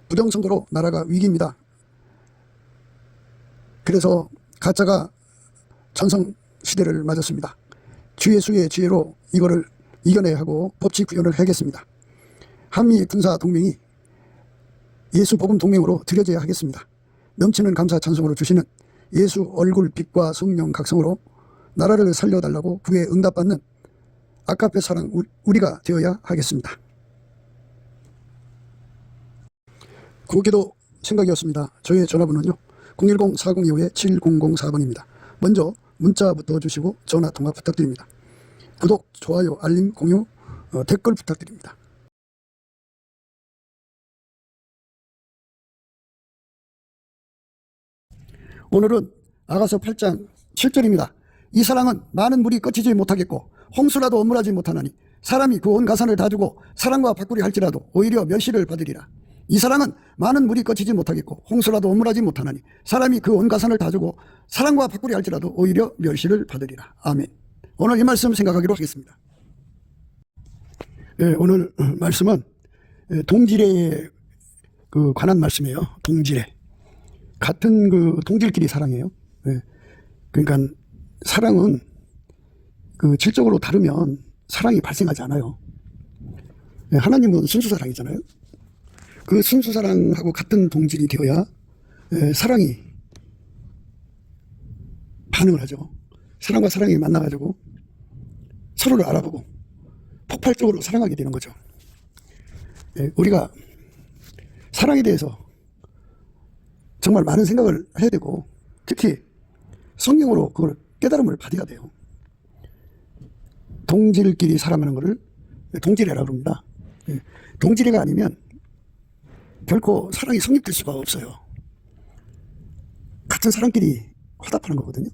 부정선거로 나라가 위기입니다. 그래서 가짜가 전성시대를 맞았습니다. 주 예수의 지혜로 이거를 이겨내야 하고 법치 구현을 해야겠습니다. 한미 군사 동맹이 예수 복음 동맹으로 들여져야 하겠습니다. 넘치는 감사 찬송으로 주시는 예수 얼굴 빛과 성령 각성으로 나라를 살려달라고 구에 응답받는 아까페 사랑 우리가 되어야 하겠습니다. 구기도 생각이었습니다. 저의 전화번호는요 010-4025-7004번입니다. 먼저 문자부터 주시고 전화 통화 부탁드립니다. 구독, 좋아요, 알림, 공유, 댓글 부탁드립니다. 오늘은 아가서 8장 7절입니다. 이 사랑은 많은 물이 꺼지지 못하겠고 홍수라도 엄물하지 못하나니 사람이 그 온 가산을 다 주고 사랑과 바꾸리 할지라도 오히려 멸시를 받으리라. 이 사랑은 많은 물이 꺼지지 못하겠고 홍수라도 엄물하지 못하나니 사람이 그 온 가산을 다 주고 사랑과 바꾸리 할지라도 오히려 멸시를 받으리라. 아멘. 오늘 이 말씀 생각하기로 하겠습니다. 네, 오늘 말씀은 동질에 관한 말씀이에요. 동질에. 같은 동질끼리 사랑해요. 네. 그러니까 사랑은 질적으로 다르면 사랑이 발생하지 않아요. 네, 하나님은 순수사랑이잖아요. 그 순수사랑하고 같은 동질이 되어야 사랑이 반응을 하죠. 사랑과 사랑이 만나가지고 서로를 알아보고 폭발적으로 사랑하게 되는 거죠. 네, 우리가 사랑에 대해서 정말 많은 생각을 해야 되고 특히 성경으로 그걸 깨달음을 받아야 돼요. 동질끼리 사랑하는 것을 동질애라고 합니다. 동질애가 아니면 결코 사랑이 성립될 수가 없어요. 같은 사람끼리 화답하는 거거든요.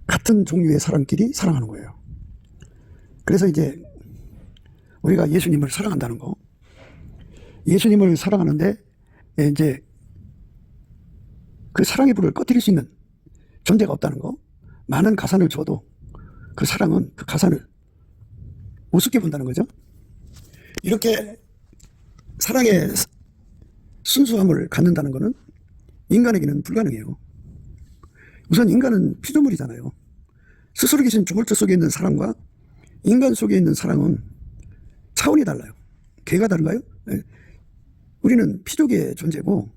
같은 종류의 사람끼리 사랑하는 거예요. 그래서 이제 우리가 예수님을 사랑한다는 거, 예수님을 사랑하는데 이제 그 사랑의 불을 꺼뜨릴 수 있는 존재가 없다는 거, 많은 가산을 줘도 그 사랑은 그 가산을 우습게 본다는 거죠. 이렇게 사랑의 순수함을 갖는다는 것은 인간에게는 불가능해요. 우선 인간은 피조물이잖아요. 스스로 계신 조물주 속에 있는 사랑과 인간 속에 있는 사랑은 차원이 달라요. 개가 다른가요? 네. 우리는 피조계의 존재고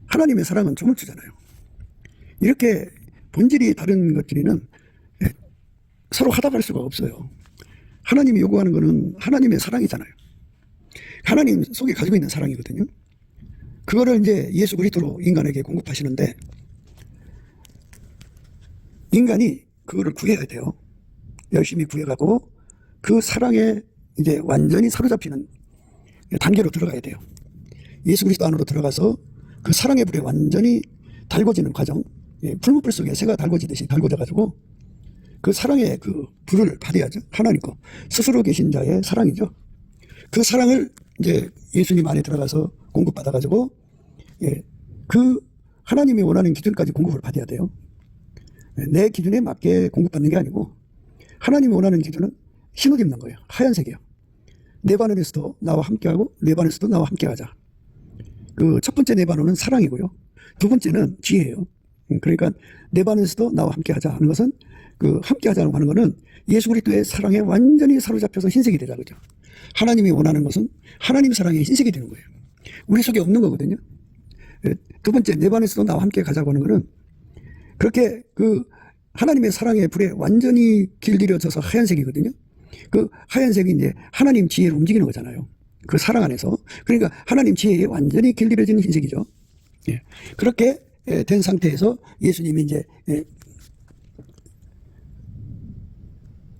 하나님의 사랑은 조물주잖아요. 이렇게 본질이 다른 것들이는 서로 화답할 수가 없어요. 하나님이 요구하는 것은 하나님의 사랑이잖아요. 하나님 속에 가지고 있는 사랑이거든요. 그거를 이제 예수 그리스도로 인간에게 공급하시는데 인간이 그거를 구해야 돼요. 열심히 구해가고 그 사랑에 이제 완전히 사로잡히는 단계로 들어가야 돼요. 예수 그리스도 안으로 들어가서 그 사랑의 불에 완전히 달궈지는 과정, 풀무불 속에 새가 달궈지듯이 달궈져가지고 그 사랑의 그 불을 받아야죠. 하나님 거 스스로 계신 자의 사랑이죠. 그 사랑을 이제 예수님 안에 들어가서 공급받아가지고 그 하나님이 원하는 기준까지 공급을 받아야 돼요. 내 기준에 맞게 공급받는 게 아니고 하나님이 원하는 기준은 흰옷 입는 거예요. 하얀색이에요. 내 반응에서도 나와 함께하고 내 반응에서도 나와 함께하자. 그 첫 번째 내 반응은 사랑이고요. 두 번째는 지혜예요. 그러니까 내 반응에서도 나와 함께하자 하는 것은 그 함께하자고 하는 것은 예수 그리스도의 사랑에 완전히 사로잡혀서 흰색이 되자 그죠. 하나님이 원하는 것은 하나님 사랑에 흰색이 되는 거예요. 우리 속에 없는 거거든요. 두 번째 내 반에서도 나와 함께 가자고 하는 것은 그렇게 그 하나님의 사랑의 불에 완전히 길들여져서 하얀색이거든요. 그 하얀색이 이제 하나님 지혜를 움직이는 거잖아요. 그 사랑 안에서. 그러니까 하나님 지혜에 완전히 길들여지는 흰색이죠. 예. 그렇게 된 상태에서 예수님이 이제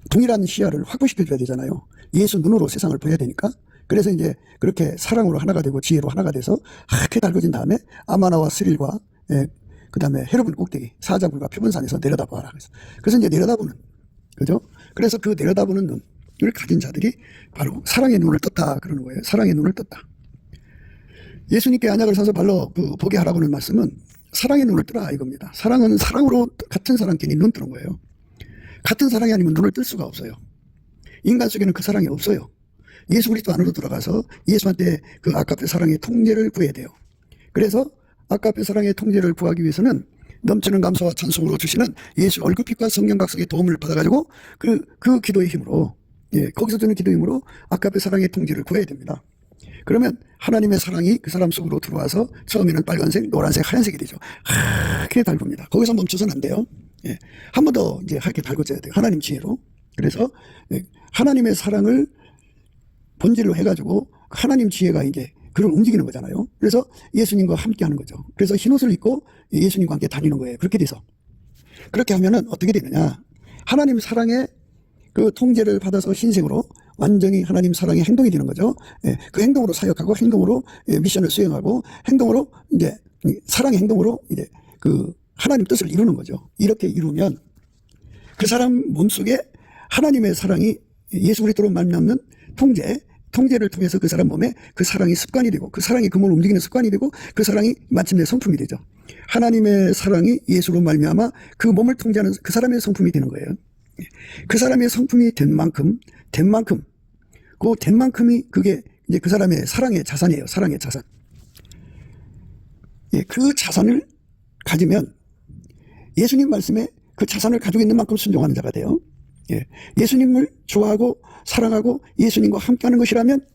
동일한 시야를 확보시켜줘야 되잖아요. 예수 눈으로 세상을 봐야 되니까. 그래서 이제 그렇게 사랑으로 하나가 되고 지혜로 하나가 돼서 하얗게 달궈진 다음에 아마나와 스릴과 그 다음에 헤르본 꼭대기 사자굴과 표본산에서 내려다봐라. 그래서 이제 내려다보는 그죠? 그래서 그 내려다보는 눈을 가진 자들이 바로 사랑의 눈을 떴다 그러는 거예요. 사랑의 눈을 떴다. 예수님께 안약을 사서 발로 보게 하라고 하는 말씀은 사랑의 눈을 뜨라 이겁니다. 사랑은 사랑으로 같은 사람끼리 눈 뜨는 거예요. 같은 사랑이 아니면 눈을 뜰 수가 없어요. 인간 속에는 그 사랑이 없어요. 예수 그리스도 안으로 들어가서 예수한테 그 아까페 사랑의 통제를 구해야 돼요. 그래서 아까페 사랑의 통제를 구하기 위해서는 넘치는 감사와 찬송으로 주시는 예수 얼굴빛과 성령 각성의 도움을 받아가지고 그 기도의 힘으로, 거기서 주는 기도의 힘으로 아까페 사랑의 통제를 구해야 됩니다. 그러면 하나님의 사랑이 그 사람 속으로 들어와서 처음에는 빨간색, 노란색, 하얀색이 되죠. 하얗게 달굽니다. 거기서 멈춰서는 안 돼요. 한 번 더 이제 하얗게 달궈져야 돼요. 하나님 지혜로. 그래서 하나님의 사랑을 본질로 해가지고 하나님 지혜가 이제 그를 움직이는 거잖아요. 그래서 예수님과 함께 하는 거죠. 그래서 흰 옷을 입고 예수님과 함께 다니는 거예요. 그렇게 돼서. 그렇게 하면은 어떻게 되느냐. 하나님 사랑의 그 통제를 받아서 흰색으로 완전히 하나님 사랑의 행동이 되는 거죠. 그 행동으로 사역하고 행동으로 미션을 수행하고 행동으로 이제 사랑의 행동으로 이제 그 하나님 뜻을 이루는 거죠. 이렇게 이루면 그 사람 몸속에 하나님의 사랑이 예수 그리스도로 말미암는 통제를 통해서 그 사람 몸에 그 사랑이 습관이 되고 그 사랑이 그 몸을 움직이는 습관이 되고 그 사랑이 마침내 성품이 되죠. 하나님의 사랑이 예수로 말미암아 그 몸을 통제하는 그 사람의 성품이 되는 거예요. 그 사람의 성품이 된 만큼이 그게 이제 그 사람의 사랑의 자산이에요. 사랑의 자산. 그 자산을 가지면 예수님 말씀에 그 자산을 가지고 있는 만큼 순종하는 자가 돼요. 예수님을 좋아하고 사랑하고 예수님과 함께하는 것이라면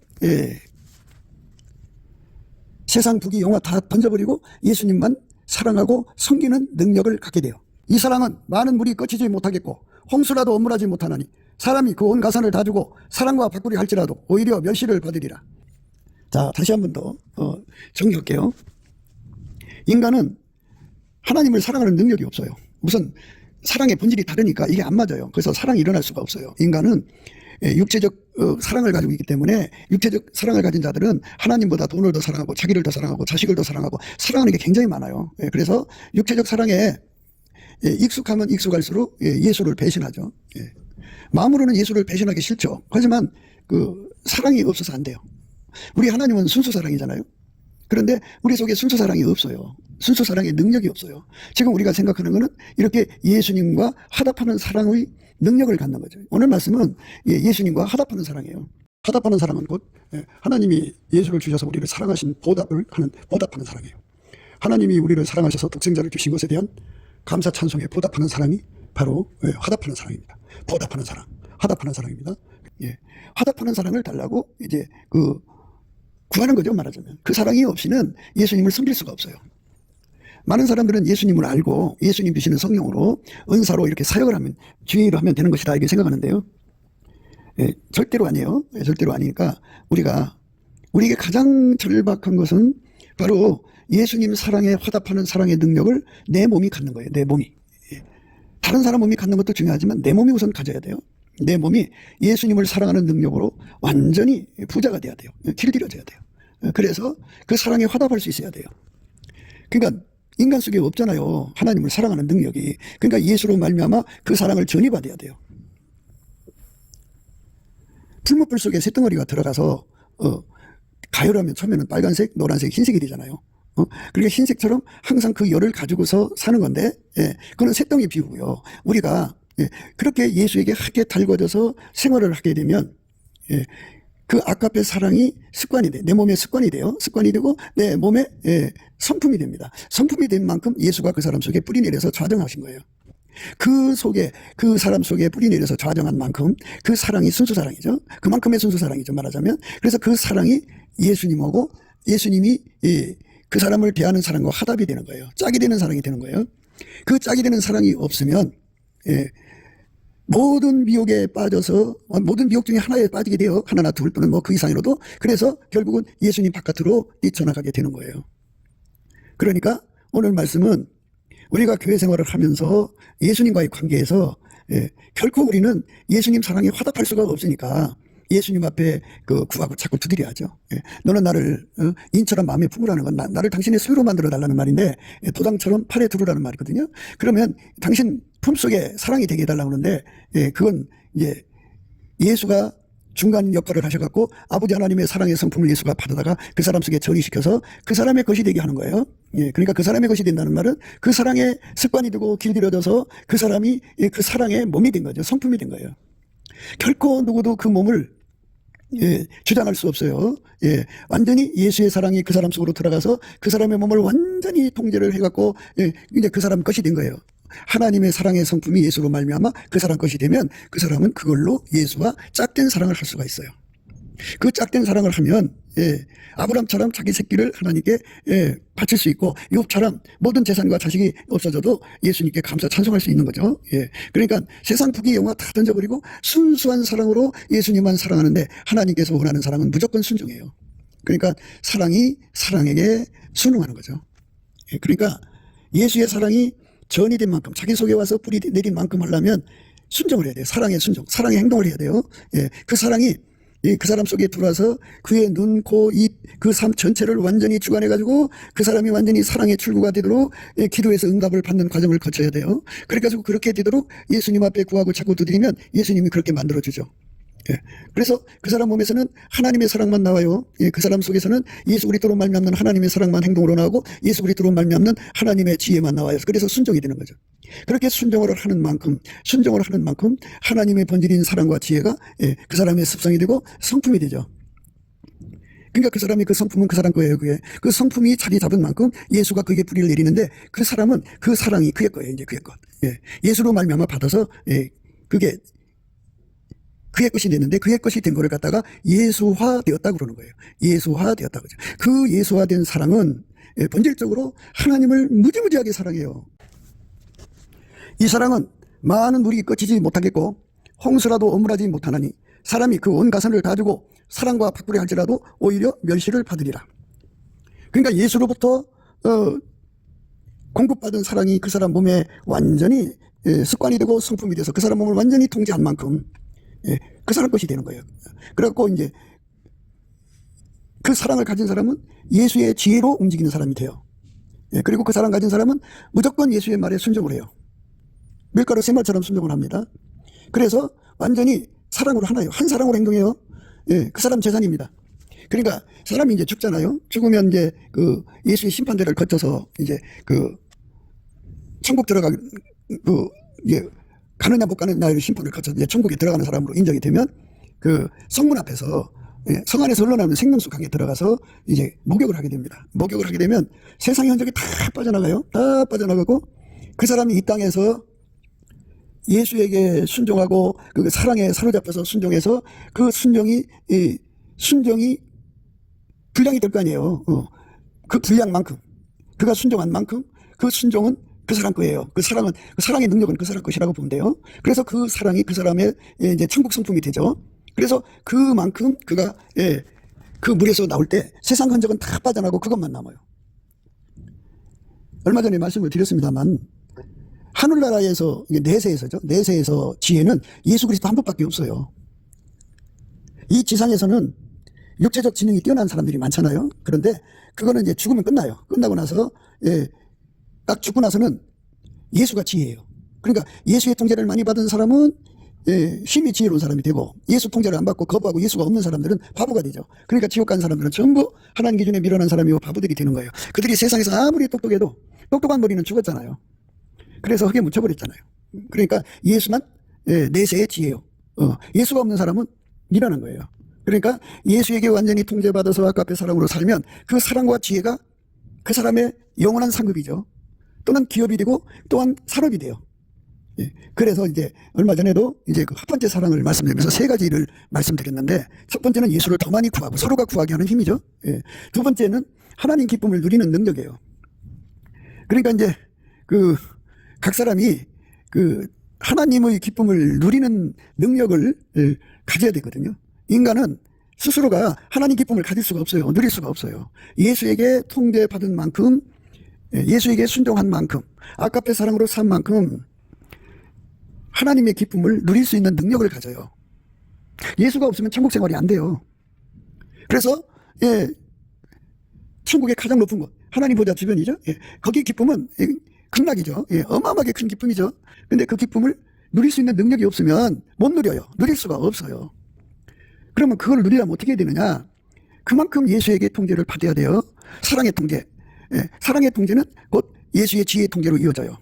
세상 부귀 영화 다 던져버리고 예수님만 사랑하고 섬기는 능력을 갖게 돼요. 이 사랑은 많은 물이 꺼치지 못하겠고 홍수라도 엄물하지 못하나니 사람이 그 온 가산을 다 주고 사랑과 바꾸리 할지라도 오히려 멸시를 받으리라. 자, 다시 한 번 더 정리할게요. 인간은 하나님을 사랑하는 능력이 없어요. 우선 사랑의 본질이 다르니까 이게 안 맞아요. 그래서 사랑이 일어날 수가 없어요. 인간은 육체적 사랑을 가지고 있기 때문에 육체적 사랑을 가진 자들은 하나님보다 돈을 더 사랑하고 자기를 더 사랑하고 자식을 더 사랑하고 사랑하는 게 굉장히 많아요. 그래서 육체적 사랑에 익숙하면 익숙할수록 예수를 배신하죠. 마음으로는 예수를 배신하기 싫죠. 하지만 그 사랑이 없어서 안 돼요. 우리 하나님은 순수 사랑이잖아요. 그런데 우리 속에 순수 사랑이 없어요. 순수 사랑의 능력이 없어요. 지금 우리가 생각하는 것은 이렇게 예수님과 화답하는 사랑의 능력을 갖는 거죠. 오늘 말씀은 예수님과 화답하는 사랑이에요. 화답하는 사랑은 곧 하나님이 예수를 주셔서 우리를 사랑하신 보답하는 사랑이에요. 하나님이 우리를 사랑하셔서 독생자를 주신 것에 대한 감사 찬송에 보답하는 사랑이 바로 화답하는 사랑입니다. 보답하는 사랑, 화답하는 사랑입니다. 화답하는 사랑을 달라고 이제 구하는 거죠, 말하자면. 그 사랑이 없이는 예수님을 섬길 수가 없어요. 많은 사람들은 예수님을 알고 예수님 주시는 성령으로 은사로 이렇게 사역을 하면 주의를 하면 되는 것이다 이렇게 생각하는데요. 절대로 아니에요. 절대로 아니니까 우리에게 가장 절박한 것은 바로 예수님 사랑에 화답하는 사랑의 능력을 내 몸이 갖는 거예요. 내 몸이. 다른 사람 몸이 갖는 것도 중요하지만 내 몸이 우선 가져야 돼요. 내 몸이 예수님을 사랑하는 능력으로 완전히 부자가 돼야 돼요. 길들여져야 돼요. 그래서 그 사랑에 화답할 수 있어야 돼요. 그러니까 인간 속에 없잖아요. 하나님을 사랑하는 능력이. 그러니까 예수로 말미암아 그 사랑을 전이받아야 돼요. 풀무불 속에 새덩어리가 들어가서 가열하면 처음에는 빨간색, 노란색, 흰색이 되잖아요. 그러니까 흰색처럼 항상 그 열을 가지고서 사는 건데, 그건 새덩이 비유고요. 우리가 그렇게 예수에게 하게 달궈져서 생활을 하게 되면 그 아까페 사랑이 습관이 돼. 내 몸에 습관이 돼요. 습관이 되고 내 몸에 성품이 됩니다. 성품이 된 만큼 예수가 그 사람 속에 뿌리 내려서 좌정하신 거예요. 그 사람 속에 뿌리 내려서 좌정한 만큼 그 사랑이 순수 사랑이죠. 그만큼의 순수 사랑이죠, 말하자면. 그래서 그 사랑이 예수님하고 예수님이 그 사람을 대하는 사랑과 화답이 되는 거예요. 짝이 되는 사랑이 되는 거예요. 그 짝이 되는 사랑이 없으면 모든 미혹에 빠져서 모든 미혹 중에 하나에 빠지게 돼요. 하나나 둘 또는 뭐 그 이상이라도. 그래서 결국은 예수님 바깥으로 뛰쳐나가게 되는 거예요. 그러니까 오늘 말씀은 우리가 교회 생활을 하면서 예수님과의 관계에서 결코 우리는 예수님 사랑에 화답할 수가 없으니까 예수님 앞에 구하고 자꾸 두드려야죠. 너는 나를 인처럼 마음에 품으라는 건 나를 당신의 소유로 만들어 달라는 말인데 도당처럼 팔에 두르라는 말이거든요. 그러면 당신 품속에 사랑이 되게 해달라고 하는데 그건 이제 예수가 중간 역할을 하셔갖고 아버지 하나님의 사랑의 성품을 예수가 받아다가 그 사람 속에 전이시켜서 그 사람의 것이 되게 하는 거예요. 그러니까 그 사람의 것이 된다는 말은 그 사랑의 습관이 되고 길들여져서 그 사람이 그 사랑의 몸이 된 거죠. 성품이 된 거예요. 결코 누구도 그 몸을 주장할 수 없어요. 완전히 예수의 사랑이 그 사람 속으로 들어가서 그 사람의 몸을 완전히 통제를 해갖고 이제 그 사람 것이 된 거예요. 하나님의 사랑의 성품이 예수로 말미암아 그 사람 것이 되면 그 사람은 그걸로 예수와 짝된 사랑을 할 수가 있어요. 그 짝된 사랑을 하면 아브람처럼 자기 새끼를 하나님께 바칠 수 있고 욥처럼 모든 재산과 자식이 없어져도 예수님께 감사 찬송할 수 있는 거죠. 그러니까 세상 부귀 영화 다 던져버리고 순수한 사랑으로 예수님만 사랑하는데 하나님께서 원하는 사랑은 무조건 순종이에요. 그러니까 사랑이 사랑에게 순응하는 거죠. 그러니까 예수의 사랑이 전이 된 만큼 자기 속에 와서 뿌리 내린 만큼 하려면 순종을 해야 돼요. 사랑의 순종, 사랑의 행동을 해야 돼요. 그 사랑이 그 사람 속에 들어와서 그의 눈, 코, 입, 그 삶 전체를 완전히 주관해가지고 그 사람이 완전히 사랑의 출구가 되도록 기도에서 응답을 받는 과정을 거쳐야 돼요. 그래가지고 그렇게 되도록 예수님 앞에 구하고 자꾸 두드리면 예수님이 그렇게 만들어주죠. 그래서 그 사람 몸에서는 하나님의 사랑만 나와요. 그 사람 속에서는 예수 그리스도로 말미암는 하나님의 사랑만 행동으로 나오고 예수 그리스도로 말미암는 하나님의 지혜만 나와요. 그래서 순종이 되는 거죠. 그렇게 순종을 하는 만큼 하나님의 본질인 사랑과 지혜가 그 사람의 습성이 되고 성품이 되죠. 그러니까 그 사람이 그 성품은 그 사람 거예요. 그게 그 성품이 자리 잡은 만큼 예수가 그에게 뿌리를 내리는데 그 사람은 그 사랑이 그의 거예요. 이제 그의 것. 예수로 말미암아 받아서 그게 그의 것이 됐는데 그의 것이 된 거를 갖다가 예수화 되었다고 그러는 거예요. 예수화 되었다고. 그 예수화된 사랑은 본질적으로 하나님을 무지무지하게 사랑해요. 이 사랑은 많은 물이 꺼지지 못하겠고 홍수라도 어물하지 못하나니 사람이 그 온 가산을 다 주고 사랑과 바꾸려 할지라도 오히려 멸시를 받으리라. 그러니까 예수로부터 공급받은 사랑이 그 사람 몸에 완전히 습관이 되고 성품이 돼서 그 사람 몸을 완전히 통제한 만큼 그 사람 것이 되는 거예요. 그래갖고 이제 그 사랑을 가진 사람은 예수의 지혜로 움직이는 사람이 돼요. 그리고 그 사랑 가진 사람은 무조건 예수의 말에 순종을 해요. 밀가루 새말처럼 순종을 합니다. 그래서 완전히 사랑으로 하나요. 한 사랑으로 행동해요. 그 사람 재산입니다. 그러니까 사람이 이제 죽잖아요. 죽으면 이제 그 예수의 심판대를 거쳐서 이제 그 천국 이제 가느냐 못 가느냐의 심판을 거쳐서 이제 천국에 들어가는 사람으로 인정이 되면 그 성문 앞에서 성 안에서 흘러나오는 생명수 강에 들어가서 이제 목욕을 하게 됩니다. 목욕을 하게 되면 세상의 흔적이 다 빠져나가요. 다 빠져나가고 그 사람이 이 땅에서 예수에게 순종하고 그 사랑에 사로잡혀서 순종해서 그 순종이 분량이 될 거 아니에요. 그 분량만큼 그가 순종한 만큼 그 순종은 그 사람 거예요. 그 사랑의 능력은 그 사람 것이라고 보면 돼요. 그래서 그 사랑이 그 사람의 이제 천국 성품이 되죠. 그래서 그만큼 그가 그 물에서 나올 때 세상 흔적은 다 빠져나가고 그것만 남아요. 얼마 전에 말씀을 드렸습니다만 하늘나라에서 내세에서 지혜는 예수 그리스도 한 분밖에 없어요. 이 지상에서는 육체적 지능이 뛰어난 사람들이 많잖아요. 그런데 그거는 이제 죽으면 끝나요. 끝나고 나서 딱 죽고 나서는 예수가 지혜예요. 그러니까 예수의 통제를 많이 받은 사람은 심히 지혜로운 사람이 되고 예수 통제를 안 받고 거부하고 예수가 없는 사람들은 바보가 되죠. 그러니까 지옥 간 사람들은 전부 하나님 기준에 미련한 사람이고 바보들이 되는 거예요. 그들이 세상에서 아무리 똑똑해도 똑똑한 머리는 죽었잖아요. 그래서 흙에 묻혀버렸잖아요. 그러니까 예수만 내세의 지혜요. 예수가 없는 사람은 미련한 거예요. 그러니까 예수에게 완전히 통제받아서 아까의 사랑으로 살면 그 사랑과 지혜가 그 사람의 영원한 상급이죠. 또는 기업이 되고 또한 산업이 돼요. 그래서 이제 얼마 전에도 이제 그 첫 번째 사랑을 말씀드리면서 세 가지를 말씀드렸는데 첫 번째는 예수를 더 많이 구하고 서로가 구하게 하는 힘이죠. 두 번째는 하나님 기쁨을 누리는 능력이에요. 그러니까 이제 각 사람이 하나님의 기쁨을 누리는 능력을 가져야 되거든요. 인간은 스스로가 하나님 기쁨을 가질 수가 없어요. 누릴 수가 없어요. 예수에게 통제받은 만큼, 예수에게 순종한 만큼, 아까의 사랑으로 산 만큼 하나님의 기쁨을 누릴 수 있는 능력을 가져요. 예수가 없으면 천국 생활이 안 돼요. 그래서 천국의 가장 높은 곳, 하나님 보좌 주변이죠. 거기 기쁨은 극락이죠. 어마어마하게 큰 기쁨이죠. 근데 그 기쁨을 누릴 수 있는 능력이 없으면 못 누려요. 누릴 수가 없어요. 그러면 그걸 누리려면 어떻게 해야 되느냐? 그만큼 예수에게 통제를 받아야 돼요. 사랑의 통제. 사랑의 통제는 곧 예수의 지혜의 통제로 이어져요.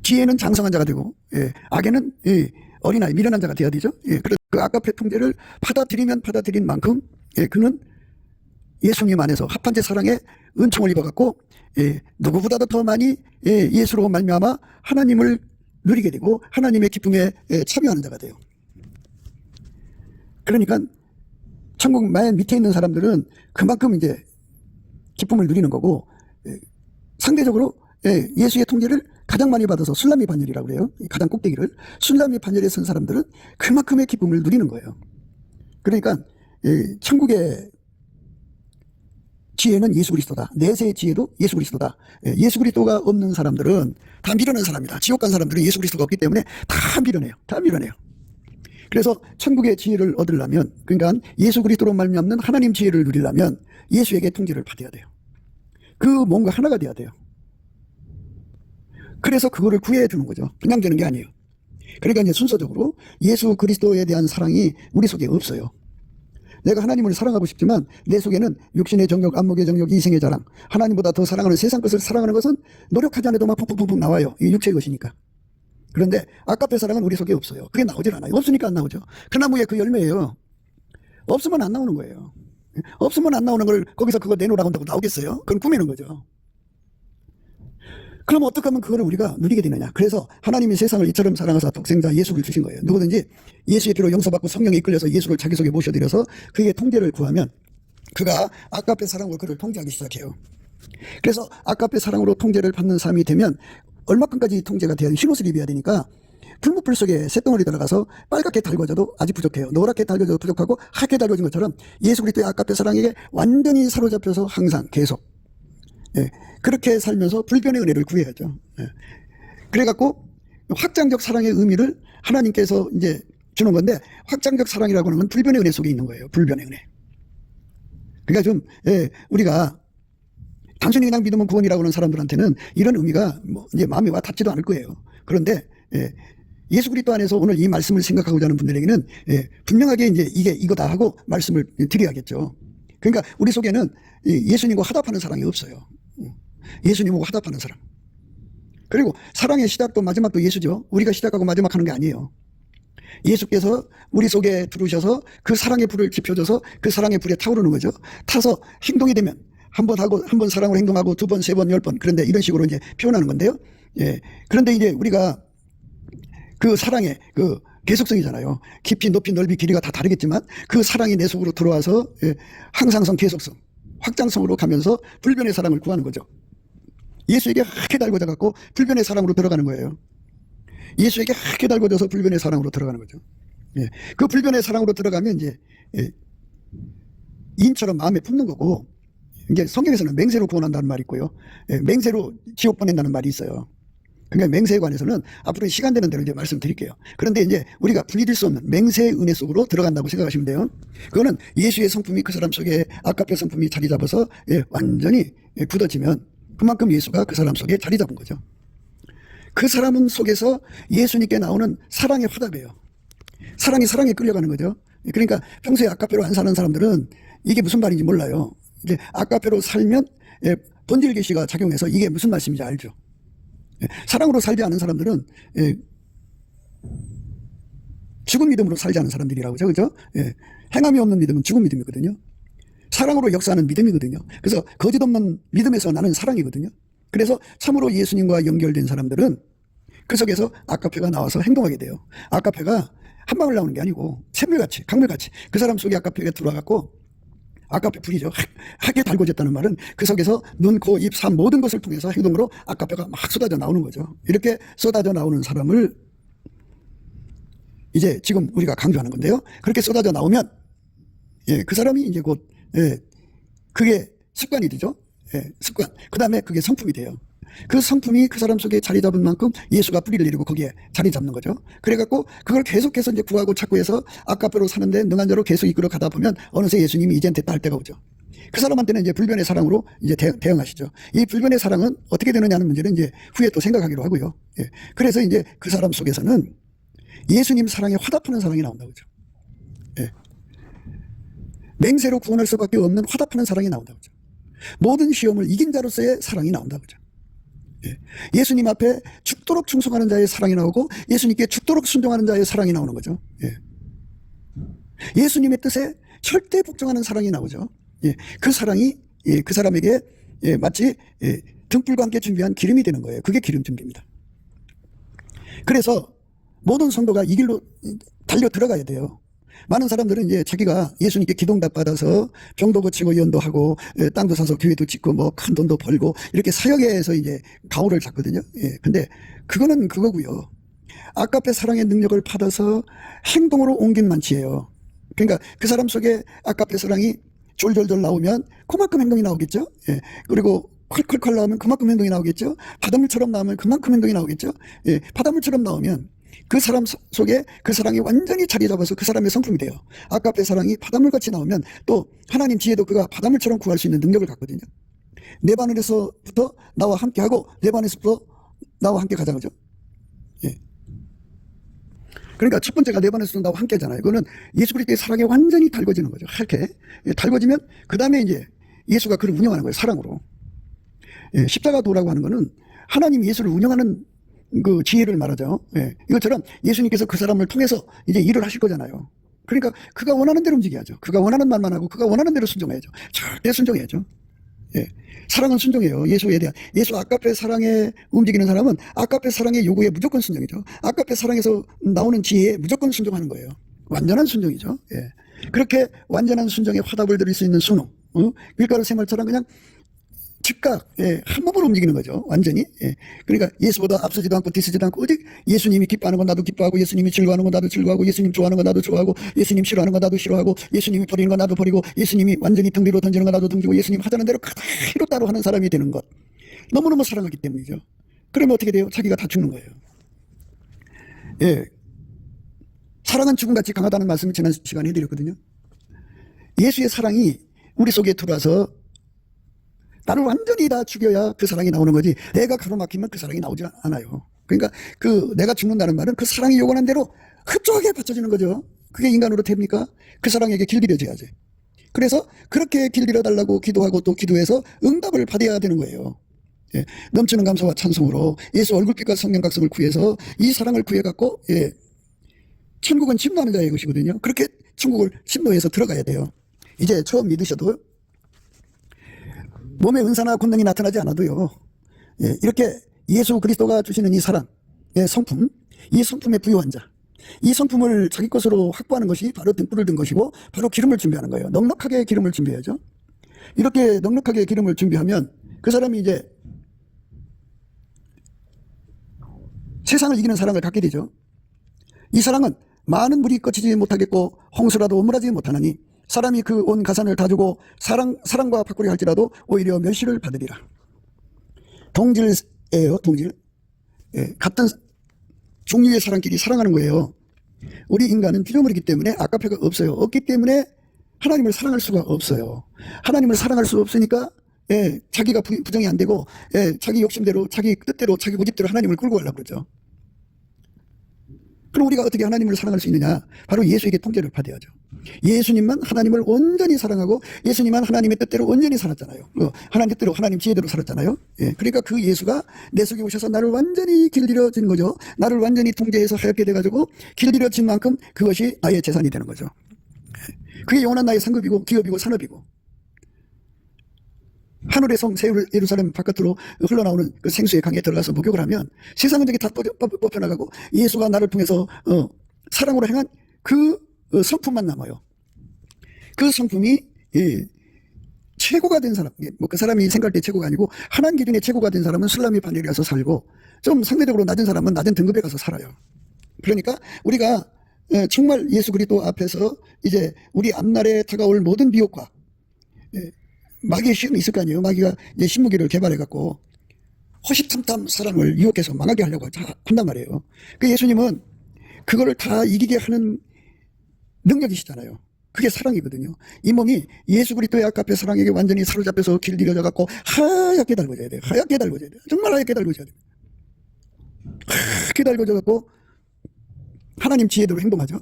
지혜는 장성한 자가 되고, 악에는 어린아이, 미련한 자가 되어야 되죠. 예, 그래서 그 아가페 통제를 받아들이면 받아들인 만큼, 예, 그는 예수님 안에서 합한제 사랑의 은총을 입어갖고, 예, 누구보다도 더 많이, 예, 예수로 말미암아 하나님을 누리게 되고 하나님의 기쁨에, 예, 참여하는 자가 돼요. 그러니까 천국 맨 밑에 있는 사람들은 그만큼 이제 기쁨을 누리는 거고, 예, 상대적으로, 예, 예수의 통제를 가장 많이 받아서 술람미 반열이라고 그래요. 가장 꼭대기를 술람미 반열에 선 사람들은 그만큼의 기쁨을 누리는 거예요. 그러니까, 예, 천국의 지혜는 예수 그리스도다. 내세의 지혜도 예수 그리스도다. 예, 예수 그리스도가 없는 사람들은 다 미련한 사람이다. 지옥 간 사람들은 예수 그리스도가 없기 때문에 다 미련해요. 다 미련해요. 그래서 천국의 지혜를 얻으려면, 그러니까 예수 그리스도로 말미암는 하나님 지혜를 누리려면 예수에게 통제를 받아야 돼요. 그 뭔가 하나가 돼야 돼요. 그래서 그거를 구해야 되는 거죠. 그냥 되는 게 아니에요. 그러니까 이제 순서적으로 예수 그리스도에 대한 사랑이 우리 속에 없어요. 내가 하나님을 사랑하고 싶지만 내 속에는 육신의 정욕, 안목의 정욕, 이생의 자랑, 하나님보다 더 사랑하는 세상 것을 사랑하는 것은 노력하지 않아도 막 푹푹푹 나와요. 이 육체의 것이니까. 그런데 아까페 사랑은 우리 속에 없어요. 그게 나오질 않아요. 없으니까 안 나오죠. 그 나무에 그 열매예요. 없으면 안 나오는 거예요. 없으면 안 나오는 걸 거기서 그거 내놓으라고 한다고 나오겠어요? 그건 꾸미는 거죠. 그럼 어떻게 하면 그거를 우리가 누리게 되느냐. 그래서 하나님이 세상을 이처럼 사랑하사 독생자 예수를 주신 거예요. 누구든지 예수의 피로 용서받고 성령에 이끌려서 예수를 자기 속에 모셔들여서 그에게 통제를 구하면 그가 아까페 사랑으로 그를 통제하기 시작해요. 그래서 아까페 사랑으로 통제를 받는 삶이 되면 얼마큼까지 통제가 돼야 흰옷을 입어야 되니까 풀무풀 속에 쇳덩어리 들어가서 빨갛게 달궈져도 아직 부족해요. 노랗게 달궈져도 부족하고 하얗게 달궈진 것처럼 예수 그리스도의 아까페 사랑에게 완전히 사로잡혀서 항상 계속, 예, 그렇게 살면서 불변의 은혜를 구해야죠. 예. 그래갖고 확장적 사랑의 의미를 하나님께서 이제 주는 건데, 확장적 사랑이라고 하는 건 불변의 은혜 속에 있는 거예요. 불변의 은혜. 그러니까 좀, 예, 우리가 단순히 그냥 믿으면 구원이라고 하는 사람들한테는 이런 의미가 뭐 이제 마음에 와 닿지도 않을 거예요. 그런데, 예, 예수 그리스도 안에서 오늘 이 말씀을 생각하고자 하는 분들에게는, 예, 분명하게 이제 이게 이거다 하고 말씀을 드려야겠죠. 그러니까 우리 속에는 예수님과 화답하는 사랑이 없어요. 예수님하고 화답하는 사랑. 그리고 사랑의 시작도 마지막도 예수죠. 우리가 시작하고 마지막 하는 게 아니에요. 예수께서 우리 속에 들어오셔서 그 사랑의 불을 지펴줘서 그 사랑의 불에 타오르는 거죠. 타서 행동이 되면 한 번 하고, 한 번 사랑으로 행동하고, 두 번, 세 번, 10번. 그런데 이런 식으로 이제 표현하는 건데요. 예. 그런데 이제 우리가 그 사랑의 그 계속성이잖아요. 깊이, 높이, 넓이, 길이가 다 다르겠지만 그 사랑이 내 속으로 들어와서, 예, 항상성, 계속성, 확장성으로 가면서 불변의 사랑을 구하는 거죠. 예수에게 하게 달궈져 갖고 불변의 사랑으로 들어가는 거예요. 예수에게 하게 달궈져서 불변의 사랑으로 들어가는 거죠. 예. 그 불변의 사랑으로 들어가면 이제, 예, 인처럼 마음에 품는 거고, 이제 성경에서는 맹세로 구원한다는 말이 있고요. 예, 맹세로 지옥 보낸다는 말이 있어요. 그러니까 맹세에 관해서는 앞으로 시간 되는 대로 이제 말씀드릴게요. 그런데 이제 우리가 분리될 수 없는 맹세의 은혜 속으로 들어간다고 생각하시면 돼요. 그거는 예수의 성품이 그 사람 속에 아까페 성품이 자리 잡아서, 예, 완전히, 예, 굳어지면 그만큼 예수가 그 사람 속에 자리 잡은 거죠. 그 사람 속에서 예수님께 나오는 사랑의 화답이에요. 사랑이 사랑에 끌려가는 거죠. 그러니까 평소에 아까페로 안 사는 사람들은 이게 무슨 말인지 몰라요. 이제 아까페로 살면, 예, 본질 계시가 작용해서 이게 무슨 말씀인지 알죠. 예, 사랑으로 살지 않은 사람들은, 예, 죽은 믿음으로 살지 않은 사람들이라고 하죠. 그죠? 예, 행함이 없는 믿음은 죽은 믿음이거든요. 사랑으로 역사하는 믿음이거든요. 그래서 거짓 없는 믿음에서 나는 사랑이거든요. 그래서 참으로 예수님과 연결된 사람들은 그 속에서 아까페가 나와서 행동하게 돼요. 아까페가 한 방울 나오는 게 아니고 샘물같이, 강물같이 그 사람 속에 아까페가 들어와갖고, 아까페 불이죠. 하게 달궈졌다는 말은 그 속에서 눈, 코, 입, 삶 모든 것을 통해서 행동으로 아까페가 막 쏟아져 나오는 거죠. 이렇게 쏟아져 나오는 사람을 이제 지금 우리가 강조하는 건데요. 그렇게 쏟아져 나오면, 예, 그 사람이 이제 곧, 예, 그게 습관이 되죠. 예, 습관. 그 다음에 그게 성품이 돼요. 그 성품이 그 사람 속에 자리 잡은 만큼 예수가 뿌리를 내리고 거기에 자리 잡는 거죠. 그래갖고 그걸 계속해서 이제 구하고 찾고 해서 아까페로 사는데 능한 자로 계속 이끌어 가다 보면 어느새 예수님이 이젠 됐다 할 때가 오죠. 그 사람한테는 이제 불변의 사랑으로 이제 대응하시죠. 이 불변의 사랑은 어떻게 되느냐는 문제는 이제 후에 또 생각하기로 하고요. 예. 그래서 이제 그 사람 속에서는 예수님 사랑에 화답하는 사랑이 나온다고 그죠. 예. 맹세로 구원할 수밖에 없는 화답하는 사랑이 나온다고 그죠. 모든 시험을 이긴 자로서의 사랑이 나온다고 그죠. 예수님 앞에 죽도록 충성하는 자의 사랑이 나오고 예수님께 죽도록 순종하는 자의 사랑이 나오는 거죠. 예수님의 뜻에 절대 복종하는 사랑이 나오죠. 그 사랑이 그 사람에게 마치 등불과 함께 준비한 기름이 되는 거예요. 그게 기름 준비입니다. 그래서 모든 성도가 이 길로 달려 들어가야 돼요. 많은 사람들은 이제 자기가 예수님께 기도응답 받아서 병도 고치고 연도하고 땅도 사서 교회도 짓고 뭐 큰 돈도 벌고 이렇게 사역에서 이제 가오를 잡거든요. 근데 그거는 그거고요. 아까페 사랑의 능력을 받아서 행동으로 옮긴 만치예요. 그러니까 그 사람 속에 아까페 사랑이 졸졸졸 나오면 그만큼 행동이 나오겠죠. 그리고 콸콸콸 나오면 그만큼 행동이 나오겠죠. 바닷물처럼 나오면 그만큼 행동이 나오겠죠. 바닷물처럼 나오면 그 사람 속에 그 사랑이 완전히 자리 잡아서 그 사람의 성품이 돼요. 아까페 사랑이 바닷물같이 나오면 또 하나님 지혜도 그가 바닷물처럼 구할 수 있는 능력을 갖거든요. 내 반에서부터 나와 함께하고 내 반에서부터 나와 함께 가자 그죠. 그러니까 첫 번째가 내 반에서 나와 함께 하잖아요. 그거는 예수 그리스도의 사랑에 완전히 달궈지는 거죠. 이렇게 달궈지면 그 다음에 이제 예수가 그를 운영하는 거예요. 사랑으로. 십자가 도라고 하는 거는 하나님 예수를 운영하는 그 지혜를 말하죠. 이것처럼 예수님께서 그 사람을 통해서 이제 일을 하실 거잖아요. 그러니까 그가 원하는 대로 움직여야죠. 그가 원하는 말만 하고 그가 원하는 대로 순종해야죠. 절대 순종해야죠. 사랑은 순종이에요. 예수에 대한. 예수 아까페 사랑에 움직이는 사람은 아까페 사랑의 요구에 무조건 순종이죠. 아까페 사랑에서 나오는 지혜에 무조건 순종하는 거예요. 완전한 순종이죠. 그렇게 완전한 순종에 화답을 드릴 수 있는 순종. 밀가루 새말처럼 그냥 즉각 한 몸으로 움직이는 거죠. 완전히. 그러니까 예수보다 앞서지도 않고 뒤서지도 않고 오직 예수님이 기뻐하는 건 나도 기뻐하고 예수님이 즐거워하는 건 나도 즐거워하고 예수님 좋아하는 건 나도 좋아하고 예수님 싫어하는 건 나도 싫어하고 예수님이 버리는 건 나도 버리고 예수님이 완전히 등 뒤로 던지는 건 나도 던지고 예수님 하자는 대로 그대로 따로 하는 사람이 되는 것. 너무너무 사랑하기 때문이죠. 그러면 어떻게 돼요? 자기가 다 죽는 거예요. 사랑은 죽음같이 강하다는 말씀을 지난 시간에 해드렸거든요. 예수의 사랑이 우리 속에 들어와서 나를 완전히 다 죽여야 그 사랑이 나오는 거지 내가 가로막히면 그 사랑이 나오지 않아요. 그러니까 그 내가 죽는다는 말은 그 사랑이 요구하는 대로 흡족하게 받쳐지는 거죠. 그게 인간으로 됩니까? 그 사랑에게 길들여져야지. 그래서 그렇게 길들여달라고 기도하고 또 기도해서 응답을 받아야 되는 거예요. 넘치는 감사와 찬송으로 예수 얼굴빛과 성령각성을 구해서 이 사랑을 구해갖고 천국은 침노하는 자의 것이거든요. 그렇게 천국을 침노해서 들어가야 돼요. 이제 처음 믿으셔도 몸에 은사나 권능이 나타나지 않아도요. 이렇게 예수 그리스도가 주시는 이 사랑의 성품, 이 성품에 부유한 자, 이 성품을 자기 것으로 확보하는 것이 바로 등불을 든 것이고 바로 기름을 준비하는 거예요. 넉넉하게 기름을 준비해야죠. 이렇게 넉넉하게 기름을 준비하면 그 사람이 이제 세상을 이기는 사랑을 갖게 되죠. 이 사랑은 많은 물이 거치지 못하겠고 홍수라도 오므라지지 못하나니 사람이 그 온 가산을 다 주고 사랑과 바꾸려 할지라도 오히려 멸시를 받으리라. 동질이에요. 동질. 같은 종류의 사람끼리 사랑하는 거예요. 우리 인간은 피조물이기 때문에 아까페가 없어요. 없기 때문에 하나님을 사랑할 수가 없어요. 하나님을 사랑할 수 없으니까 자기가 부정이 안 되고 자기 욕심대로 자기 뜻대로 자기 고집대로 하나님을 끌고 가려고 그러죠. 그럼 우리가 어떻게 하나님을 사랑할 수 있느냐? 바로 예수에게 통제를 받아야죠. 예수님만 하나님을 온전히 사랑하고 예수님만 하나님의 뜻대로 온전히 살았잖아요. 하나님 뜻대로 하나님 지혜대로 살았잖아요. 그러니까 그 예수가 내 속에 오셔서 나를 완전히 길들여진 거죠. 나를 완전히 통제해서 하얗게 돼가지고 길들여진 만큼 그것이 나의 재산이 되는 거죠. 그게 영원한 나의 상급이고 기업이고 산업이고 하늘의 성 새 예루살렘 바깥으로 흘러나오는 그 생수의 강에 들어가서 목욕을 하면 세상은 저게 다 뽑혀나가고 예수가 나를 통해서 사랑으로 행한 그 성품만 남아요. 그 성품이 최고가 된 사람, 뭐 그 사람이 생각할 때 최고가 아니고 하나님 기준에 최고가 된 사람은 슬라미 반열에 가서 살고 좀 상대적으로 낮은 사람은 낮은 등급에 가서 살아요. 그러니까 우리가 정말 예수 그리스도 앞에서 이제 우리 앞날에 다가올 모든 미혹과 마귀의 시험이 있을 거 아니에요. 마귀가 이제 신무기를 개발해갖고 호시탐탐 사람을 유혹해서 망하게 하려고 한단 말이에요. 그 예수님은 그거를 다 이기게 하는 능력이시잖아요. 그게 사랑이거든요. 이 몸이 예수 그리스도의 아까페 사랑에게 완전히 사로잡혀서 길들여져갖고 하얗게 달궈져야 돼요. 하얗게 달궈져야 돼요. 정말 하얗게 달궈져야 돼요. 하얗게 달궈져갖고 하나님 지혜대로 행동하죠.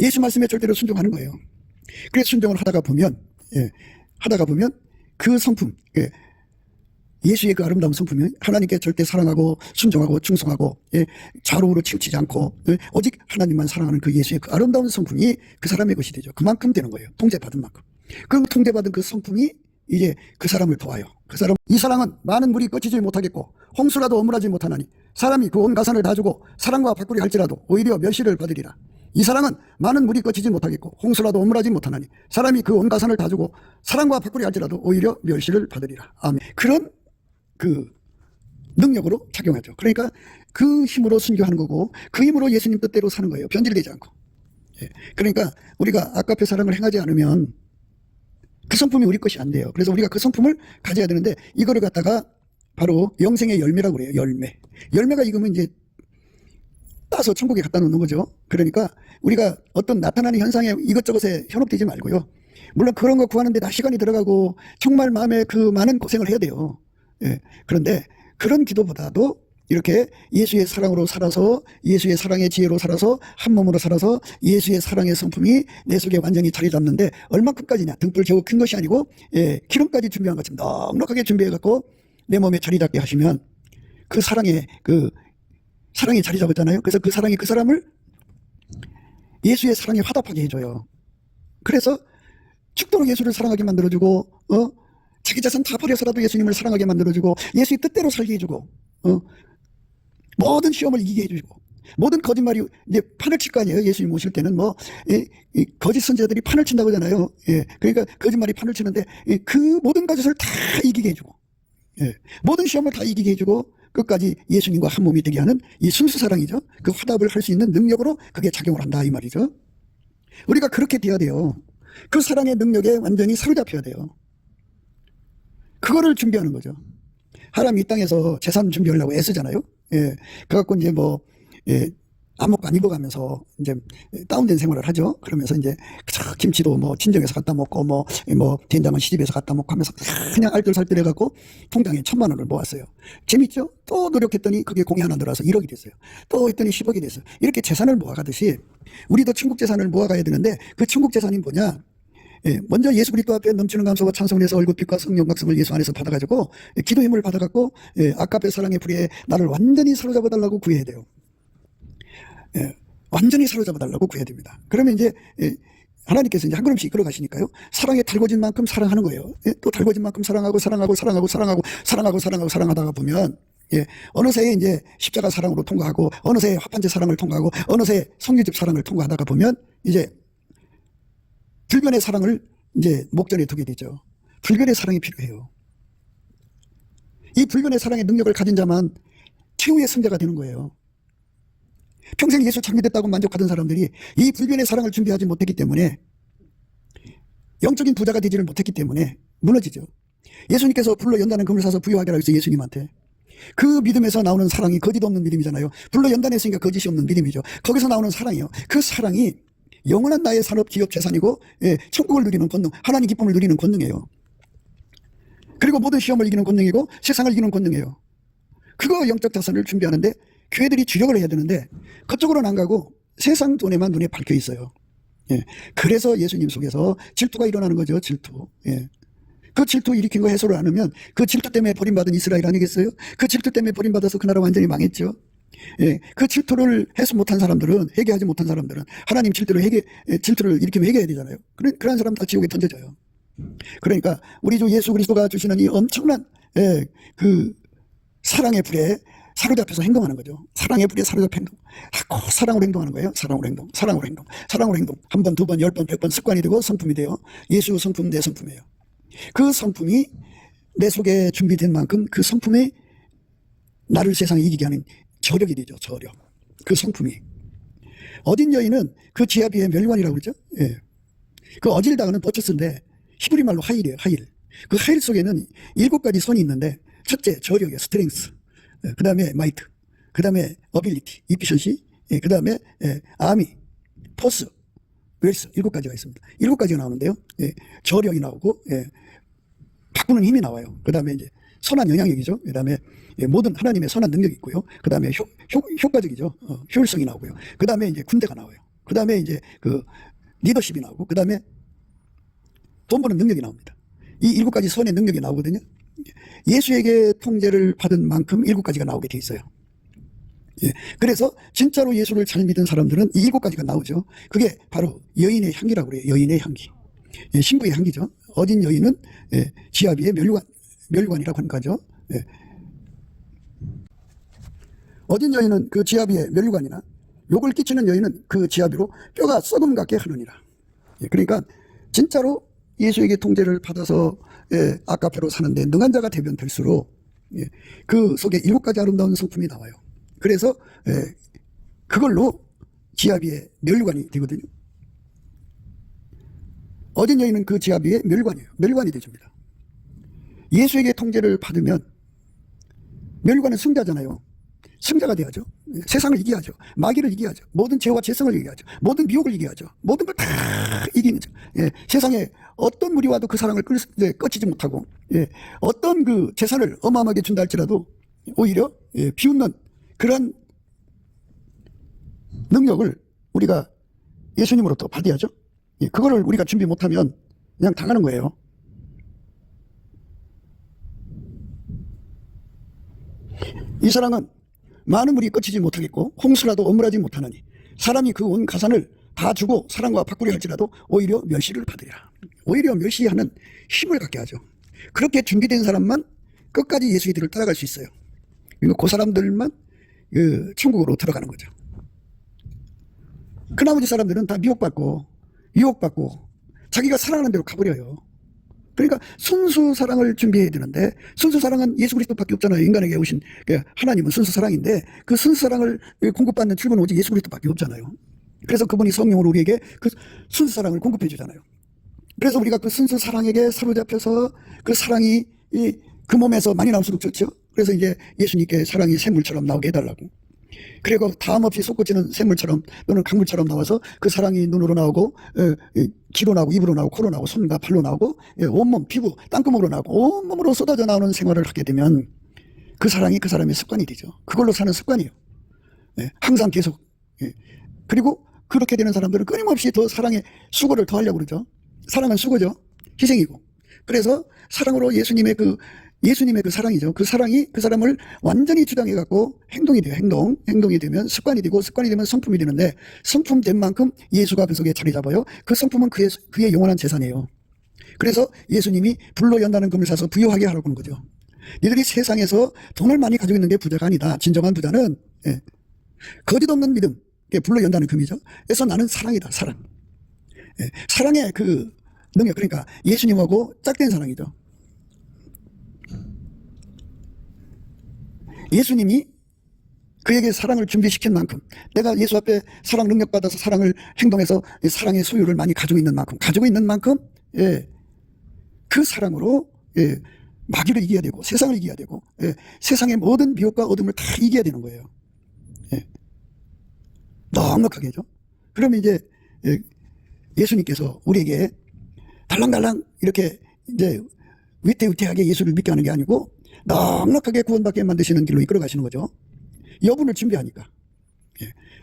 예수 말씀에 절대로 순종하는 거예요. 그래서 순종을 하다가 보면 그 성품, 예수의 그 아름다운 성품이 하나님께 절대 사랑하고 순종하고 충성하고 좌우로 치우치지 않고 오직 하나님만 사랑하는 그 예수의 그 아름다운 성품이 그 사람의 것이 되죠. 그만큼 되는 거예요. 통제받은 만큼. 그 통제받은 그 성품이 이제 그 사람을 도와요. 이 사랑은 많은 물이 꺼지지 못하겠고 홍수라도 어물하지 못하나니 사람이 그 온 가산을 다 주고 사랑과 바꾸리 할지라도 오히려 멸시를 받으리라. 이 사랑은 많은 물이 꺼지지 못하겠고 홍수라도 어물하지 못하나니 사람이 그 온 가산을 다 주고 사랑과 바꾸리 할지라도 오히려 멸시를 받으리라. 아멘. 그런 그 능력으로 작용하죠. 그러니까 그 힘으로 순교하는 거고 그 힘으로 예수님 뜻대로 사는 거예요. 변질되지 않고. 그러니까 우리가 아까페 사랑을 행하지 않으면 그 성품이 우리 것이 안 돼요. 그래서 우리가 그 성품을 가져야 되는데 이거를 갖다가 바로 영생의 열매라고 그래요. 열매가 익으면 이제 따서 천국에 갖다 놓는 거죠. 그러니까 우리가 어떤 나타나는 현상에 이것저것에 현혹되지 말고요. 물론 그런 거 구하는데 다 시간이 들어가고 정말 마음에 그 많은 고생을 해야 돼요. 그런데 그런 기도보다도 이렇게 예수의 사랑으로 살아서 예수의 사랑의 지혜로 살아서 한 몸으로 살아서 예수의 사랑의 성품이 내 속에 완전히 자리 잡는데 얼마큼까지냐. 등불 겨우 큰 것이 아니고 기름까지 준비한 것처럼 넉넉하게 준비해 갖고 내 몸에 자리 잡게 하시면 그 사랑이 자리 잡았잖아요. 그래서 그 사랑이 그 사람을 예수의 사랑에 화답하게 해줘요. 그래서 죽도록 예수를 사랑하게 만들어주고 자기 자산 다 버려서라도 예수님을 사랑하게 만들어주고 예수의 뜻대로 살게 해주고 모든 시험을 이기게 해주고 모든 거짓말이 이제 판을 칠 거 아니에요. 예수님 오실 때는 이 거짓 선지자들이 판을 친다고 하잖아요. 그러니까 거짓말이 판을 치는데 그 모든 거짓을 다 이기게 해주고 모든 시험을 다 이기게 해주고 끝까지 예수님과 한 몸이 되게 하는 이 순수 사랑이죠. 그 화답을 할 수 있는 능력으로 그게 작용을 한다 이 말이죠. 우리가 그렇게 돼야 돼요. 그 사랑의 능력에 완전히 사로잡혀야 돼요. 그거를 준비하는 거죠. 하나님 이 땅에서 재산 준비하려고 애쓰잖아요. 그래갖고 이제 아무것도 안 입어가면서 이제 다운된 생활을 하죠. 그러면서 이제 김치도 친정에서 갖다 먹고 된장은 시집에서 갖다 먹고 하면서 그냥 알뜰살뜰 해갖고 통장에 1,000만 원을 모았어요. 재밌죠? 또 노력했더니 그게 공이 하나 들어와서 1억이 됐어요. 또 했더니 10억이 됐어요. 이렇게 재산을 모아가듯이 우리도 천국 재산을 모아가야 되는데 그 천국 재산이 뭐냐? 먼저 예수 그리스도 앞에 넘치는 감사와 찬송을 해서 얼굴빛과 성령 각성을 예수 안에서 받아가지고 기도 힘을 받아갖고 아까페 사랑의 불에 나를 완전히 사로잡아달라고 구해야 돼요. 완전히 사로잡아달라고 구해야 됩니다. 그러면 이제 하나님께서 이제 한 걸음씩 이끌어 가시니까요. 사랑에 달궈진 만큼 사랑하는 거예요. 또 달궈진 만큼 사랑하다가 보면 어느새 이제 십자가 사랑으로 통과하고 어느새 화판제 사랑을 통과하고 어느새 성유집 사랑을 통과하다가 보면 이제 불변의 사랑을 이제 목전에 두게 되죠. 불변의 사랑이 필요해요. 이 불변의 사랑의 능력을 가진 자만 최후의 승자가 되는 거예요. 평생 예수 참여됐다고 만족하던 사람들이 이 불변의 사랑을 준비하지 못했기 때문에 영적인 부자가 되지를 못했기 때문에 무너지죠. 예수님께서 불로 연단한 금을 사서 부여하게 하라 해서 예수님한테 그 믿음에서 나오는 사랑이 거짓 없는 믿음이잖아요. 불로 연단했으니까 거짓이 없는 믿음이죠. 거기서 나오는 사랑이요. 그 사랑이 영원한 나의 산업, 기업, 재산이고 천국을 누리는 권능, 하나님 기쁨을 누리는 권능이에요. 그리고 모든 시험을 이기는 권능이고 세상을 이기는 권능이에요. 그거 영적 자산을 준비하는데 교회들이 주력을 해야 되는데 그쪽으로는 안 가고 세상 돈에만 눈에 밝혀 있어요. 그래서 예수님 속에서 질투가 일어나는 거죠. 질투. 그 질투 일으킨 거 해소를 안 하면 그 질투 때문에 버림받은 이스라엘 아니겠어요? 그 질투 때문에 버림받아서 그 나라 완전히 망했죠. 그 질투를 해소 못한 사람들은, 회개하지 못한 사람들은 하나님 질투를 일으키면 회개해야 되잖아요. 그런 사람 다 지옥에 던져져요. 그러니까 우리 주 예수 그리스도가 주시는 이 엄청난 그 사랑의 불에 사로잡혀서 행동하는 거죠. 사랑의 불에 사로잡혀 사랑으로 행동하는 거예요. 사랑으로 행동. 한 번, 두 번, 10번, 100번 습관이 되고 성품이 돼요. 예수 성품, 내 성품이에요. 그 성품이 내 속에 준비된 만큼 그 성품이 나를 세상에 이기게 하는 저력이 되죠. 저력. 그 성품이. 어딘 여인은 그 지하비의 멸관이라고 그러죠. 그 어질다가는 버처스인데 히브리 말로 하일이에요. 하일. 그 하일 속에는 7가지 선이 있는데 첫째 저력이에요. 스트렝스. 그 다음에 마이트. 그 다음에 어빌리티. 이피션시. 그 다음에 아미. 포스. 그레이스. 7가지가 있습니다. 7가지가 나오는데요. 저력이 나오고 바꾸는 힘이 나와요. 그 다음에 이제 선한 영향력이죠. 그 다음에 모든 하나님의 선한 능력이 있고요. 그 다음에 효과적이죠. 효율성이 나오고요. 그 다음에 이제 군대가 나와요. 그 다음에 이제 그 리더십이 나오고, 그 다음에 돈 버는 능력이 나옵니다. 이 7가지 선의 능력이 나오거든요. 예수에게 통제를 받은 만큼 7가지가 나오게 돼 있어요. 예. 그래서 진짜로 예수를 잘 믿은 사람들은 이 7가지가 나오죠. 그게 바로 여인의 향기라고 그래요. 여인의 향기. 예, 신부의 향기죠. 어딘 여인은 지아비의 멸관이라고 하는 거죠. 예. 어딘 여인은 그 지아비의 멸관이나 욕을 끼치는 여인은 그 지아비로 뼈가 썩음 같게 하느니라. 예, 그러니까 진짜로 예수에게 통제를 받아서 아까페로 사는데 능한 자가 되면 될수록 그 속에 7가지 아름다운 성품이 나와요. 그래서 그걸로 지아비의 멸관이 되거든요. 어딘 여인은 그 지아비의 멸관이에요. 멸관이 되줍니다. 예수에게 통제를 받으면 멸관은 승자잖아요. 승자가 돼야죠. 세상을 이겨야죠. 마귀를 이겨야죠. 모든 죄와 죄성을 이겨야죠. 모든 미혹을 이겨야죠. 모든 걸 다 이기는 죠. 세상에 어떤 무리 와도 그 사랑을 꺼치지 못하고 어떤 그 재산을 어마어마하게 준다 할지라도 오히려 비웃는 그런 능력을 우리가 예수님으로부터 받아야죠. 그거를 우리가 준비 못하면 그냥 당하는 거예요. 이 사랑은 많은 물이 꺼치지 못하겠고 홍수라도 억물하지 못하느니 사람이 그 온 가산을 다 주고 사랑과 바꾸려 할지라도 오히려 멸시를 받으리라. 오히려 멸시하는 힘을 갖게 하죠. 그렇게 준비된 사람만 끝까지 예수의 뒤를 따라갈 수 있어요. 그 사람들만 천국으로 들어가는 거죠. 그 나머지 사람들은 다 미혹받고 유혹받고 자기가 사랑하는 대로 가버려요. 그러니까 순수 사랑을 준비해야 되는데 순수 사랑은 예수 그리스도밖에 없잖아요. 인간에게 오신 하나님은 순수 사랑인데 그 순수 사랑을 공급받는 출구는 오직 예수 그리스도밖에 없잖아요. 그래서 그분이 성령으로 우리에게 그 순수 사랑을 공급해 주잖아요. 그래서 우리가 그 순수 사랑에게 사로잡혀서 그 사랑이 그 몸에서 많이 나올수록 좋죠. 그래서 이제 예수님께 사랑이 샘물처럼 나오게 해달라고. 그리고 다음 없이 솟구치는 샘물처럼 또는 강물처럼 나와서 그 사랑이 눈으로 나오고 귀로 나오고 입으로 나오고 코로 나오고 손과 발로 나오고 온몸 피부 땅구멍으로 나오고 온몸으로 쏟아져 나오는 생활을 하게 되면 그 사랑이 그 사람의 습관이 되죠. 그걸로 사는 습관이에요. 항상 계속. 그리고 그렇게 되는 사람들은 끊임없이 더 사랑의 수고를 더 하려고 그러죠. 사랑은 수고죠. 희생이고. 그래서 사랑으로 예수님의 그 사랑이죠. 그 사랑이 그 사람을 완전히 주장해갖고 행동이 돼요. 행동이 되면 습관이 되고 습관이 되면 성품이 되는데 성품 된 만큼 예수가 그 속에 자리 잡아요. 그 성품은 그의 영원한 재산이에요. 그래서 예수님이 불로 연다는 금을 사서 부유하게 하라고 하는 거죠. 니들이 세상에서 돈을 많이 가지고 있는 게 부자가 아니다. 진정한 부자는 거짓 없는 믿음, 불로 연다는 금이죠. 그래서 나는 사랑이다. 사랑. 사랑의 그 능력, 그러니까 예수님하고 짝된 사랑이죠. 예수님이 그에게 사랑을 준비시킨 만큼 내가 예수 앞에 사랑 능력 받아서 사랑을 행동해서 사랑의 소유를 많이 가지고 있는 만큼 그 사랑으로 마귀를 이겨야 되고 세상을 이겨야 되고 세상의 모든 미혹과 어둠을 다 이겨야 되는 거예요. 넉넉하게죠. 그러면 이제 예수님께서 우리에게 달랑달랑 이렇게 이제 위태위태하게 예수를 믿게 하는 게 아니고 넉넉하게 구원받게 만드시는 길로 이끌어 가시는 거죠. 여분을 준비하니까.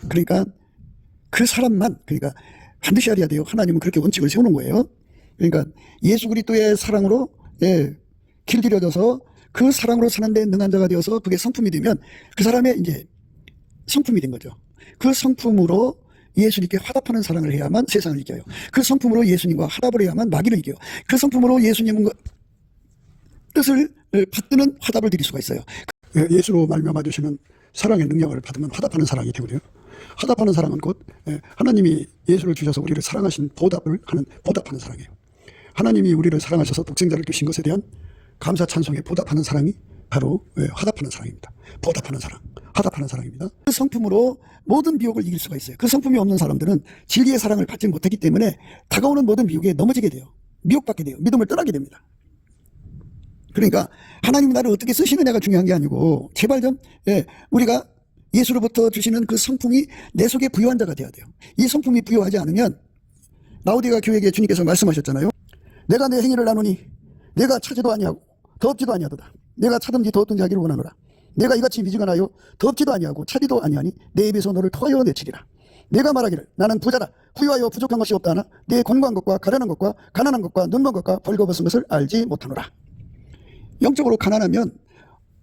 그러니까 그 사람만, 그러니까 반드시 알아야 돼요. 하나님은 그렇게 원칙을 세우는 거예요. 그러니까 예수 그리스도의 사랑으로 길들여져서 그 사랑으로 사는데 능한 자가 되어서 그게 성품이 되면 그 사람의 이제 성품이 된 거죠. 그 성품으로 예수님께 화답하는 사랑을 해야만 세상을 이겨요. 그 성품으로 예수님과 화답을 해야만 마귀를 이겨요. 그 성품으로 예수님과 뜻을 받드는 화답을 드릴 수가 있어요. 예수로 말미암아 주시는 사랑의 능력을 받으면 화답하는 사랑이 되거든요. 화답하는 사랑은 곧 하나님이 예수를 주셔서 우리를 사랑하신 보답하는 사랑이에요. 하나님이 우리를 사랑하셔서 독생자를 주신 것에 대한 감사 찬송에 보답하는 사랑이 바로 화답하는 사랑입니다. 보답하는 사랑, 화답하는 사랑입니다. 그 성품으로 모든 미혹을 이길 수가 있어요. 그 성품이 없는 사람들은 진리의 사랑을 받지 못했기 때문에 다가오는 모든 미혹에 넘어지게 돼요. 미혹받게 돼요. 믿음을 떠나게 됩니다. 그러니까 하나님이 나를 어떻게 쓰시느냐가 중요한 게 아니고 제발 좀 우리가 예수로부터 주시는 그 성품이 내 속에 부유한 자가 되어야 돼요. 이 성품이 부유하지 않으면 라오디가 교회에 주님께서 말씀하셨잖아요. 내가 내 행위를 나누니 내가 차지도 아니하고 더없지도 아니하도다. 내가 차든지 더없든지 하기를 원하노라. 내가 이같이 미지근하여 더없지도 아니하고 차지도 아니하니 내 입에서 너를 토하여 내치리라. 내가 말하기를 나는 부자다 부유하여 부족한 것이 없다 하나 내 권고한 것과 가련한 것과 가난한 것과 눈먼 것과 벌거벗은 것을 알지 못하노라. 영적으로 가난하면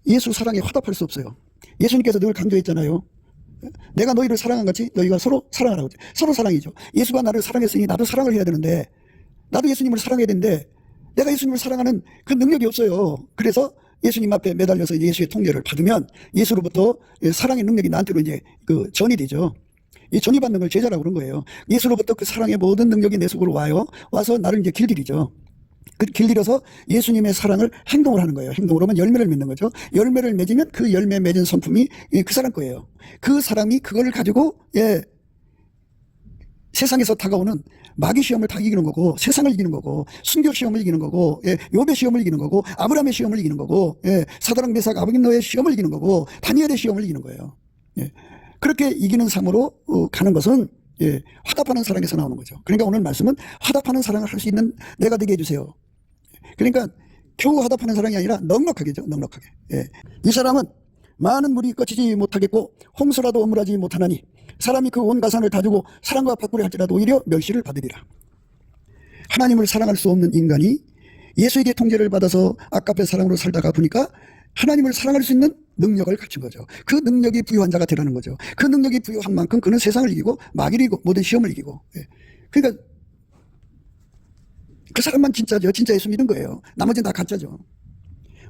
예수 사랑에 화답할 수 없어요. 예수님께서 늘 강조했잖아요. 내가 너희를 사랑한 같이 너희가 서로 사랑하라고. 서로 사랑이죠. 예수가 나를 사랑했으니 나도 사랑을 해야 되는데, 나도 예수님을 사랑해야 되는데 내가 예수님을 사랑하는 그 능력이 없어요. 그래서 예수님 앞에 매달려서 예수의 통제를 받으면 예수로부터 사랑의 능력이 나한테로 이제 그 전이 되죠. 이 전이 받는 걸 제자라고 그런 거예요. 예수로부터 그 사랑의 모든 능력이 내 속으로 와서 나를 이제 길들이죠. 그 길들여서 예수님의 사랑을 행동을 하는 거예요. 행동으로 하면 열매를 맺는 거죠. 열매를 맺으면 그 열매 맺은 성품이 그 사람 거예요. 그 사람이 그걸 가지고 세상에서 다가오는 마귀 시험을 다 이기는 거고, 세상을 이기는 거고, 순교 시험을 이기는 거고, 욥의 시험을 이기는 거고, 아브라함의 시험을 이기는 거고, 사드락 메삭 아벳네고의 시험을 이기는 거고, 다니엘의 시험을 이기는 거예요. 그렇게 이기는 삶으로 가는 것은 화답하는 사랑에서 나오는 거죠. 그러니까 오늘 말씀은 화답하는 사랑을 할 수 있는 내가 되게 해주세요. 그러니까 겨우 화답하는 사랑이 아니라 넉넉하게죠. 넉넉하게. 이 사람은 많은 물이 꺼지지 못하겠고 홍수라도 어물하지 못하나니 사람이 그 온 가산을 다 주고 사랑과 바꾸려 할지라도 오히려 멸시를 받으리라. 하나님을 사랑할 수 없는 인간이 예수에게 통제를 받아서 아깝의 사랑으로 살다가 보니까 하나님을 사랑할 수 있는 능력을 갖춘 거죠. 그 능력이 부유한 자가 되라는 거죠. 그 능력이 부유한 만큼 그는 세상을 이기고 마귀를 이기고 모든 시험을 이기고. 그러니까 그 사람만 진짜죠. 진짜 예수 믿은 거예요. 나머지는 다 가짜죠.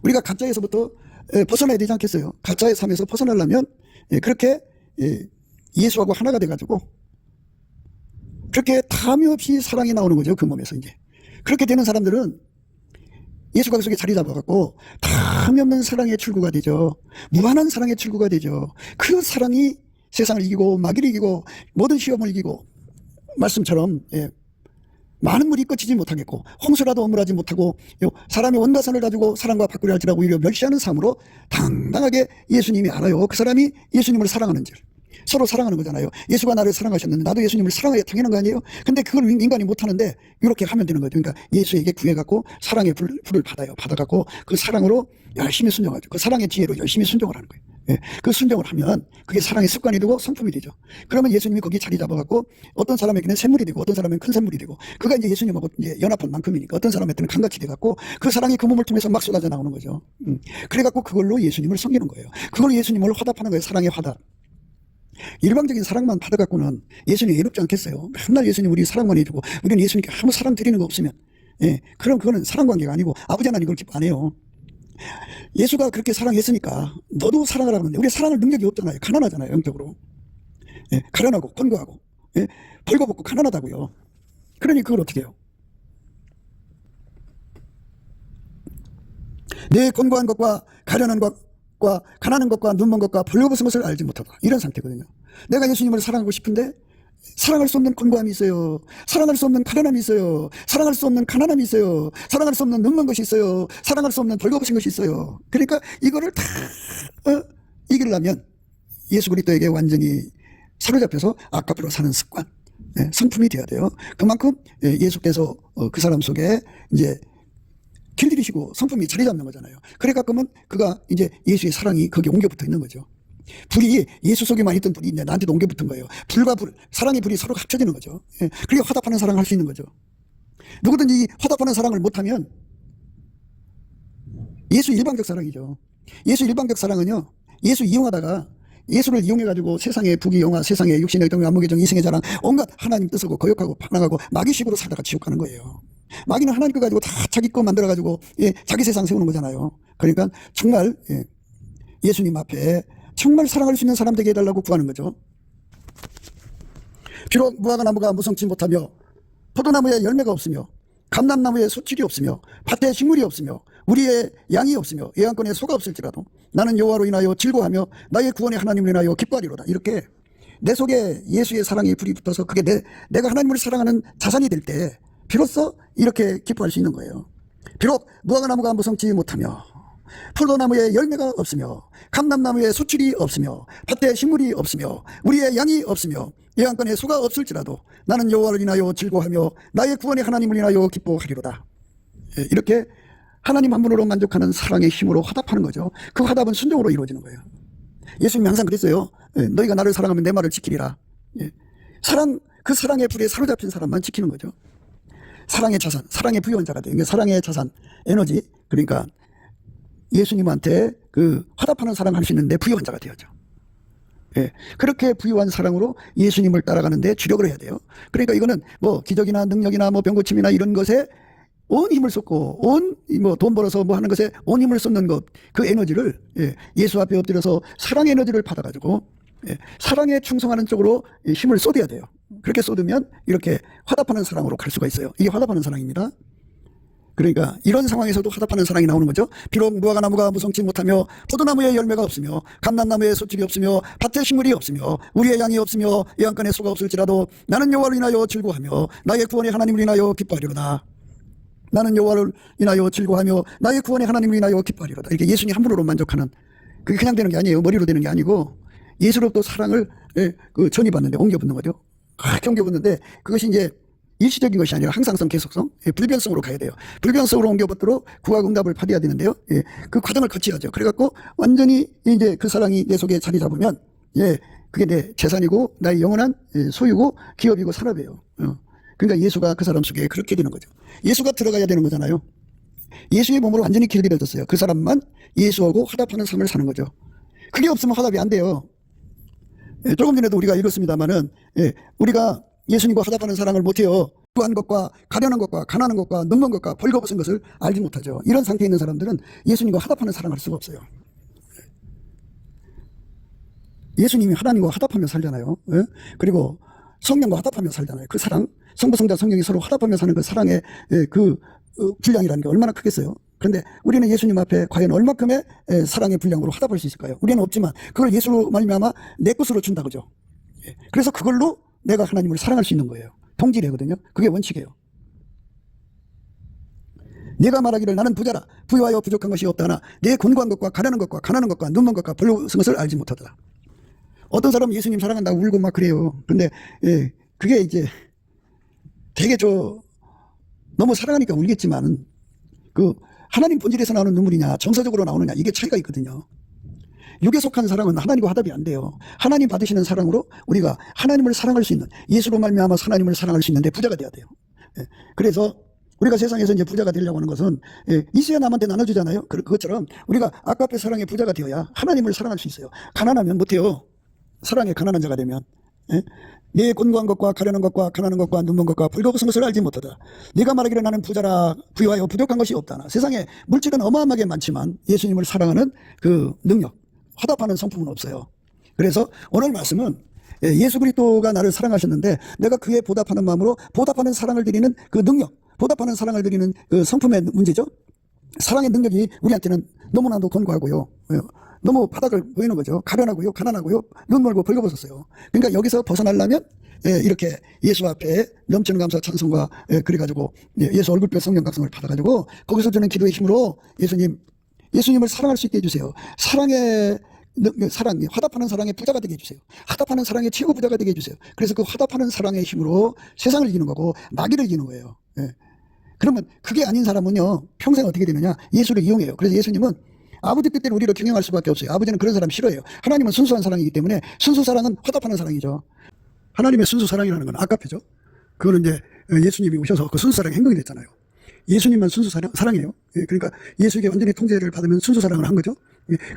우리가 가짜에서부터 벗어나야 되지 않겠어요? 가짜의 삶에서 벗어나려면 그렇게 예수하고 하나가 돼가지고 그렇게 탐이 없이 사랑이 나오는 거죠. 그 몸에서 이제. 그렇게 되는 사람들은 예수가 그 속에 자리 잡아갖고 탐이 없는 사랑의 출구가 되죠. 무한한 사랑의 출구가 되죠. 그 사랑이 세상을 이기고 마귀를 이기고 모든 시험을 이기고 말씀처럼 많은 물이 꺼지지 못하겠고 홍수라도 어물하지 못하고 사람이 온 가산을 가지고 사랑과 바꾸려 할지라도 오히려 멸시하는 삶으로 당당하게 예수님이 알아요. 그 사람이 예수님을 사랑하는 줄. 서로 사랑하는 거잖아요. 예수가 나를 사랑하셨는데 나도 예수님을 사랑해야 당연한 거 아니에요? 근데 그걸 인간이 못하는데 이렇게 하면 되는 거죠. 그러니까 예수에게 구해갖고 사랑의 불을 받아요. 받아갖고 그 사랑으로 열심히 순종하죠. 그 사랑의 지혜로 열심히 순종을 하는 거예요. 그 순종을 하면 그게 사랑의 습관이 되고 성품이 되죠. 그러면 예수님이 거기 자리 잡아갖고 어떤 사람에게는 샘물이 되고 어떤 사람에게는 큰 샘물이 되고 그가 이제 예수님하고 이제 연합한 만큼이니까 어떤 사람한테는 강같이 돼갖고 그 사랑이 그 몸을 통해서 막 쏟아져 나오는 거죠. 그래갖고 그걸로 예수님을 섬기는 거예요. 그걸로 예수님을 화답하는 거예요. 사랑의 화답. 일방적인 사랑만 받아갖고는 예수님 외롭지 않겠어요? 맨날 예수님 우리 사랑만 해주고 우리는 예수님께 아무 사랑 드리는 거 없으면 그럼 그거는 사랑 관계가 아니고 아버지 하나님 그걸 기뻐 안 해요. 예수가 그렇게 사랑했으니까 너도 사랑을 하는데 우리 사랑할 능력이 없잖아요. 가난하잖아요. 영적으로. 가련하고 권고하고 벌거벗고 가난하다고요. 그러니 그걸 어떻게 해요? 내 권고한 것과 가련한 것과 가난한 것과 눈먼 것과 벌거벗은 것을 알지 못하다. 이런 상태거든요. 내가 예수님을 사랑하고 싶은데 사랑할 수 없는 권고함이 있어요. 사랑할 수 없는 가련함이 있어요. 사랑할 수 없는 가난함이 있어요. 사랑할 수 없는 눈먼 것이 있어요. 사랑할 수 없는 벌거벗은 것이 있어요. 그러니까 이거를 다 이기려면 예수 그리스도에게 완전히 사로잡혀서 아까로 사는 습관, 성품이 되어야 돼요. 그만큼 예수께서 그 사람 속에 이제 길들이시고 성품이 자리 잡는 거잖아요. 그래 갖고는 그가 이제 예수의 사랑이 거기에 옮겨 붙어 있는 거죠. 불이 예수 속에만 있던 불이 이제 나한테도 옮겨 붙은 거예요. 불과 불, 사랑의 불이 서로 합쳐지는 거죠. 그게 화답하는 사랑을 할 수 있는 거죠. 누구든지 화답하는 사랑을 못하면 예수 일방적 사랑이죠. 예수 일방적 사랑은요, 예수 이용하다가 예수를 이용해가지고 세상의 부귀영화, 세상의 육신의 동 안목의 정, 이생의 자랑, 온갖 하나님 뜻하고 거역하고 반항하고 마귀식으로 살다가 지옥 가는 거예요. 마귀는 하나님 거 가지고 다 자기 거 만들어가지고 자기 세상 세우는 거잖아요. 그러니까 정말 예수님 앞에 정말 사랑할 수 있는 사람 되게 해달라고 구하는 거죠. 비록 무화과나무가 무성치 못하며 포도나무에 열매가 없으며 감람나무에 소출이 없으며 밭에 식물이 없으며 우리의 양이 없으며 예언권에 소가 없을지라도 나는 여호와로 인하여 즐거워하며 나의 구원의 하나님을 인하여 기뻐하리로다. 이렇게 내 속에 예수의 사랑이 불이 붙어서 그게 내가 하나님을 사랑하는 자산이 될 때 비로소 이렇게 기뻐할 수 있는 거예요. 비록 무화과나무가 무성치 못하며 포도나무에 열매가 없으며 감람나무에 소출이 없으며 밭에 식물이 없으며 우리의 양이 없으며 예언권에 소가 없을지라도 나는 여호와를 인하여 즐거워하며 나의 구원의 하나님을 인하여 기뻐하리로다. 이렇게 하나님 한 분으로 만족하는 사랑의 힘으로 화답하는 거죠. 그 화답은 순종으로 이루어지는 거예요. 예수님이 항상 그랬어요. 너희가 나를 사랑하면 내 말을 지키리라. 그 사랑의 불에 사로잡힌 사람만 지키는 거죠. 사랑의 자산, 사랑의 부유한 자가 돼요. 사랑의 자산, 에너지, 그러니까 예수님한테 그 화답하는 사랑을 할 수 있는데 부유한 자가 되어죠. 예, 그렇게 부유한 사랑으로 예수님을 따라가는데 주력을 해야 돼요. 그러니까 이거는 뭐 기적이나 능력이나 뭐 병고침이나 이런 것에 온 힘을 쏟고 온 뭐 돈 벌어서 뭐 하는 것에 온 힘을 쏟는 것, 그 에너지를 예수 앞에 엎드려서 사랑의 에너지를 받아가지고 사랑에 충성하는 쪽으로 힘을 쏟아야 돼요. 그렇게 쏟으면 이렇게 화답하는 사랑으로 갈 수가 있어요. 이게 화답하는 사랑입니다. 그러니까 이런 상황에서도 화답하는 사랑이 나오는 거죠. 비록 무화과 나무가 무성치 못하며 포도나무에 열매가 없으며 감람나무에 소집이 없으며 밭에 식물이 없으며 우리의 양이 없으며 예언간에 소가 없을지라도 나는 여호와를 인하여 즐거워하며 나의 구원의 하나님을 인하여 기뻐하리로다. 나는 여호와를 인하여 즐거워하며 나의 구원의 하나님을 인하여 기뻐하리로다. 이렇게 예수님 한 분으로 만족하는, 그게 그냥 되는 게 아니에요. 머리로 되는 게 아니고 예수로부터 사랑을 전이받는데 옮겨붙는 거죠. 그렇게 옮겨붙는데 그것이 이제 일시적인 것이 아니라 항상성, 계속성, 불변성으로 가야 돼요. 불변성으로 옮겨붙도록 구하응답을 받아야 되는데요. 그 과정을 거쳐야죠. 그래갖고 완전히 이제 그 사랑이 내 속에 자리 잡으면 그게 내 재산이고 나의 영원한 소유고 기업이고 산업이에요. 그러니까 예수가 그 사람 속에 그렇게 되는 거죠. 예수가 들어가야 되는 거잖아요. 예수의 몸으로 완전히 길들여졌어요. 그 사람만 예수하고 화답하는 삶을 사는 거죠. 그게 없으면 화답이 안 돼요. 조금 전에도 우리가 읽었습니다마는 우리가 예수님과 화답하는 사랑을 못해요. 구한 것과 가련한 것과 가난한 것과 눈먼 것과 벌거벗은 것을 알지 못하죠. 이런 상태에 있는 사람들은 예수님과 화답하는 사랑을 할 수가 없어요. 예수님이 하나님과 화답하며 살잖아요. 그리고 성령과 화답하며 살잖아요. 그 사랑, 성부, 성자, 성령이 서로 화답하며 사는 그 사랑의 그 분량이라는 게 얼마나 크겠어요. 그런데 우리는 예수님 앞에 과연 얼마큼의 사랑의 분량으로 화답할 수 있을까요? 우리는 없지만 그걸 예수로 말미암아 내 것으로 준다 그죠. 그래서 그걸로 내가 하나님을 사랑할 수 있는 거예요. 동질이거든요. 그게 원칙이에요. 내가 말하기를 나는 부자라 부유하여 부족한 것이 없다나 내 곤고한 것과 가난한 것과 가난한 것과 눈먼 것과 벌거벗은 것을 알지 못하더라. 어떤 사람은 예수님 사랑한다고 울고 막 그래요. 그런데 그게 이제 되게 너무 사랑하니까 울겠지만 그 하나님 본질에서 나오는 눈물이냐 정서적으로 나오느냐 이게 차이가 있거든요. 육에 속한 사랑은 하나님과 화답이 안 돼요. 하나님 받으시는 사랑으로 우리가 하나님을 사랑할 수 있는, 예수로 말미암아 하나님을 사랑할 수 있는데 부자가 돼야 돼요. 그래서 우리가 세상에서 이제 부자가 되려고 하는 것은 있어야 남한테 나눠주잖아요. 그것처럼 우리가 아까의 사랑의 부자가 되어야 하나님을 사랑할 수 있어요. 가난하면 못해요. 사랑에 가난한 자가 되면. 내 곤고한 것과 가련한 것과 가난한 것과 눈먼 것과 벌거벗은 것을 알지 못하다. 네가 말하기를 나는 부자라 부유하여 부족한 것이 없다나. 세상에 물질은 어마어마하게 많지만 예수님을 사랑하는 그 능력, 화답하는 성품은 없어요. 그래서 오늘 말씀은 예수 그리스도가 나를 사랑하셨는데 내가 그에 보답하는 마음으로 보답하는 사랑을 드리는 그 능력, 보답하는 사랑을 드리는 그 성품의 문제죠. 사랑의 능력이 우리한테는 너무나도 곤고하고요. 너무 바닥을 보이는 거죠. 가련하고요, 가난하고요, 눈멀고 벌거벗었어요. 그러니까 여기서 벗어나려면 이렇게 예수 앞에 넘치는 감사 찬송과 그래가지고 예수 얼굴별 성령 각성을 받아가지고 거기서 주는 기도의 힘으로 예수님을 사랑할 수 있게 해주세요. 사랑이 화답하는 사랑의 부자가 되게 해주세요. 화답하는 사랑의 최고 부자가 되게 해주세요. 그래서 그 화답하는 사랑의 힘으로 세상을 이기는 거고 마귀를 이기는 거예요. 그러면 그게 아닌 사람은요 평생 어떻게 되느냐, 예수를 이용해요. 그래서 예수님은 아버지 뜻대로 우리를 경영할 수밖에 없어요. 아버지는 그런 사람 싫어해요. 하나님은 순수한 사랑이기 때문에 순수 사랑은 화답하는 사랑이죠. 하나님의 순수 사랑이라는 건 아까페죠. 그거는 이제 예수님이 오셔서 그 순수 사랑이 행동이 됐잖아요. 예수님만 순수 사랑이에요. 그러니까 예수에게 완전히 통제를 받으면 순수 사랑을 한 거죠.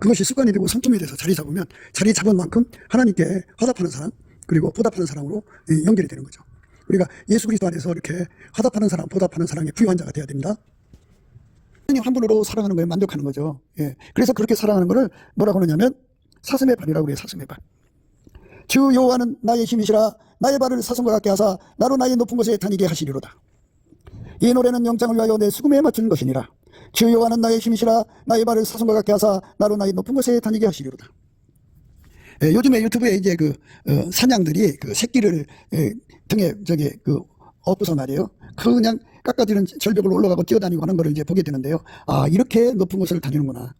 그것이 습관이 되고 성품이 돼서 자리 잡으면 자리 잡은 만큼 하나님께 화답하는 사랑 그리고 보답하는 사랑으로 연결이 되는 거죠. 우리가 예수 그리스도 안에서 이렇게 화답하는 사랑, 보답하는 사랑에 부유한 자가 되어야 됩니다. 하나님 한 분으로 사랑하는 거에 만족하는 거죠. 그래서 그렇게 사랑하는 거를 뭐라고 하느냐면 사슴의 발이라고 그래요. 사슴의 발. 주 여호와는 나의 힘이시라 나의 발을 사슴과 같게 하사 나로 나의 높은 곳에 다니게 하시리로다. 이 노래는 영장을 위하여 내 수금에 맞춘 것이니라. 주 여호와는 나의 힘이시라 나의 발을 사슴과 같게 하사 나로 나의 높은 곳에 다니게 하시리로다. 요즘에 유튜브에 이제 사냥들이 그 새끼를 등에 엎고서 말이에요. 그냥 깎아지는 절벽을 올라가고 뛰어다니고 하는 거를 이제 보게 되는데요. 아, 이렇게 높은 곳을 다니는구나.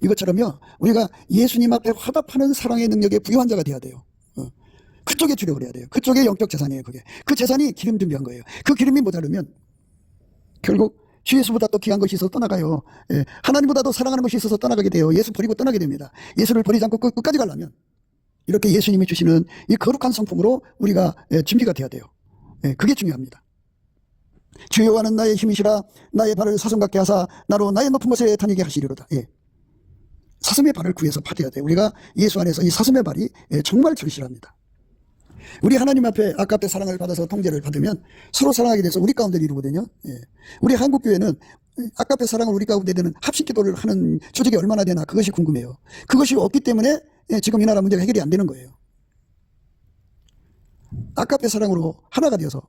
이것처럼요, 우리가 예수님 앞에 화답하는 사랑의 능력에 부유한 자가 돼야 돼요. 그쪽에 주력을 해야 돼요. 그쪽에 영적 재산이에요, 그게. 그 재산이 기름 준비한 거예요. 그 기름이 모자르면 결국 주 예수보다 또 귀한 것이 있어서 떠나가요. 하나님보다도 사랑하는 것이 있어서 떠나가게 돼요. 예수 버리고 떠나게 됩니다. 예수를 버리지 않고 끝까지 가려면 이렇게 예수님이 주시는 이 거룩한 성품으로 우리가 준비가 돼야 돼요. 그게 중요합니다. 주 여호와는 나의 힘이시라. 나의 발을 사슴 같게 하사 나로 나의 높은 곳에 다니게 하시리로다. 예. 사슴의 발을 구해서 파뎌야 돼요. 우리가 예수 안에서 이 사슴의 발이 정말 절실합니다. 우리 하나님 앞에 아깝게 사랑을 받아서 통제를 받으면 서로 사랑하게 돼서 우리 가운데를 이루거든요. 예. 우리 한국교회는 아깝게 사랑을 우리 가운데 되는 합식기도를 하는 조직이 얼마나 되나 그것이 궁금해요. 그것이 없기 때문에 지금 이 나라 문제가 해결이 안 되는 거예요. 아깝게 사랑으로 하나가 되어서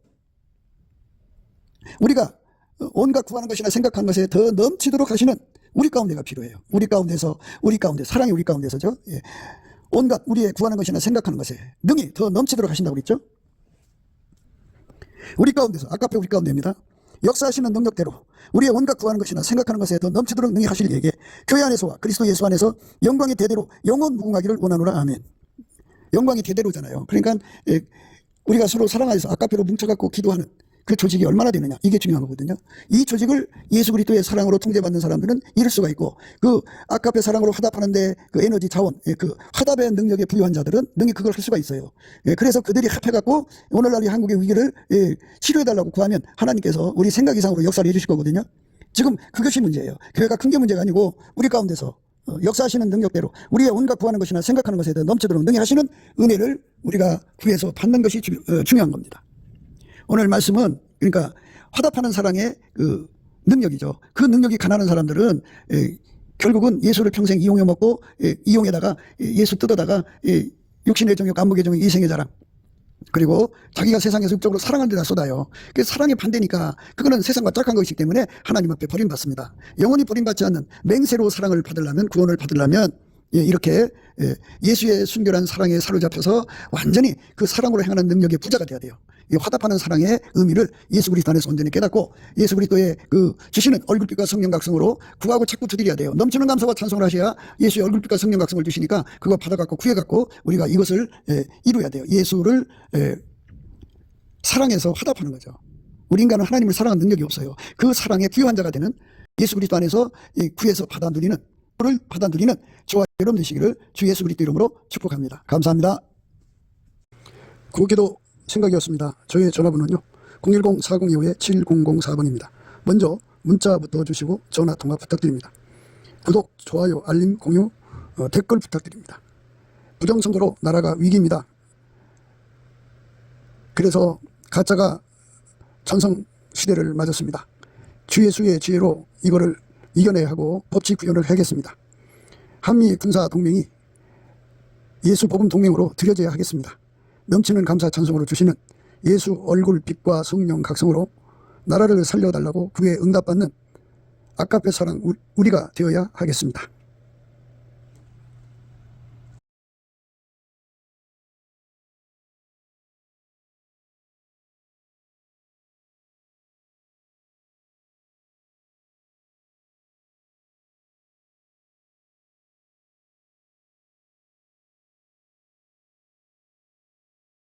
우리가 온갖 구하는 것이나 생각하는 것에 더 넘치도록 하시는 우리 가운데가 필요해요. 우리 가운데 사랑이 우리 가운데서죠. 예. 온갖 우리의 구하는 것이나 생각하는 것에 능히 더 넘치도록 하신다고 그랬죠. 우리 가운데서 아까페 우리 가운데입니다. 역사하시는 능력대로 우리의 온갖 구하는 것이나 생각하는 것에 더 넘치도록 능히 하실 이에게 교회 안에서와 그리스도 예수 안에서 영광이 대대로 영원 무궁하기를 원하노라. 아멘. 영광이 대대로잖아요. 그러니까 우리가 서로 사랑하여서 아까페로 뭉쳐갖고 기도하는 그 조직이 얼마나 되느냐, 이게 중요한 거거든요. 이 조직을 예수 그리스도의 사랑으로 통제받는 사람들은 이룰 수가 있고, 그 아깝의 사랑으로 화답하는데 그 에너지 자원, 그 화답의 능력에 부유한 자들은 능히 그걸 할 수가 있어요. 그래서 그들이 합해갖고 오늘날 이 한국의 위기를 치료해달라고 구하면 하나님께서 우리 생각 이상으로 역사를 해주실 거거든요. 지금 그것이 문제예요. 교회가 큰 게 문제가 아니고 우리 가운데서 역사하시는 능력대로 우리의 온갖 구하는 것이나 생각하는 것에 대해 넘치도록 능히 하시는 은혜를 우리가 구해서 받는 것이 중요한 겁니다. 오늘 말씀은 그러니까 화답하는 사랑의 그 능력이죠. 그 능력이 가난한 사람들은 결국은 예수를 평생 이용해 먹고 이용에다가 예수 뜯어다가 육신의 정욕, 안목의 정욕, 이생의 자랑, 그리고 자기가 세상에서 육적으로 사랑하는 데다 쏟아요. 그 사랑의 반대니까 그거는 세상과 짝한 것이기 때문에 하나님 앞에 버림받습니다. 영원히 버림받지 않는 맹세로 사랑을 받으려면, 구원을 받으려면 이렇게 예수의 순결한 사랑에 사로잡혀서 완전히 그 사랑으로 행하는 능력의 부자가 돼야 돼요. 이 화답하는 사랑의 의미를 예수 그리스도 안에서 온전히 깨닫고 예수 그리스도의 그 주시는 얼굴빛과 성령 각성으로 구하고 자꾸 두드려야 돼요. 넘치는 감사와 찬송을 하셔야 예수의 얼굴빛과 성령 각성을 주시니까 그거 받아갖고 구해갖고 우리가 이것을 이루어야 돼요. 예수를 사랑해서 화답하는 거죠. 우리 인간은 하나님을 사랑하는 능력이 없어요. 그 사랑의 부유한 자가 되는 예수 그리스도 안에서 구해서 받아 누리는 저와 여러분 되시기를 주 예수 그리스도 이름으로 축복합니다. 감사합니다. 구기도 생각이었습니다. 저의 전화번호는요 010-4025-7004번입니다. 먼저 문자부터 주시고 전화 통화 부탁드립니다. 구독, 좋아요, 알림, 공유, 댓글 부탁드립니다. 부정선거로 나라가 위기입니다. 그래서 가짜가 전성시대를 맞았습니다. 주 예수의 지혜로 이거를 이겨내야 하고 법치 구현을 하겠습니다. 한미 군사 동맹이 예수 복음 동맹으로 들여져야 하겠습니다. 넘치는 감사 찬송으로 주시는 예수 얼굴 빛과 성령 각성으로 나라를 살려달라고 그에 응답받는 아깝의 사랑 우리가 되어야 하겠습니다.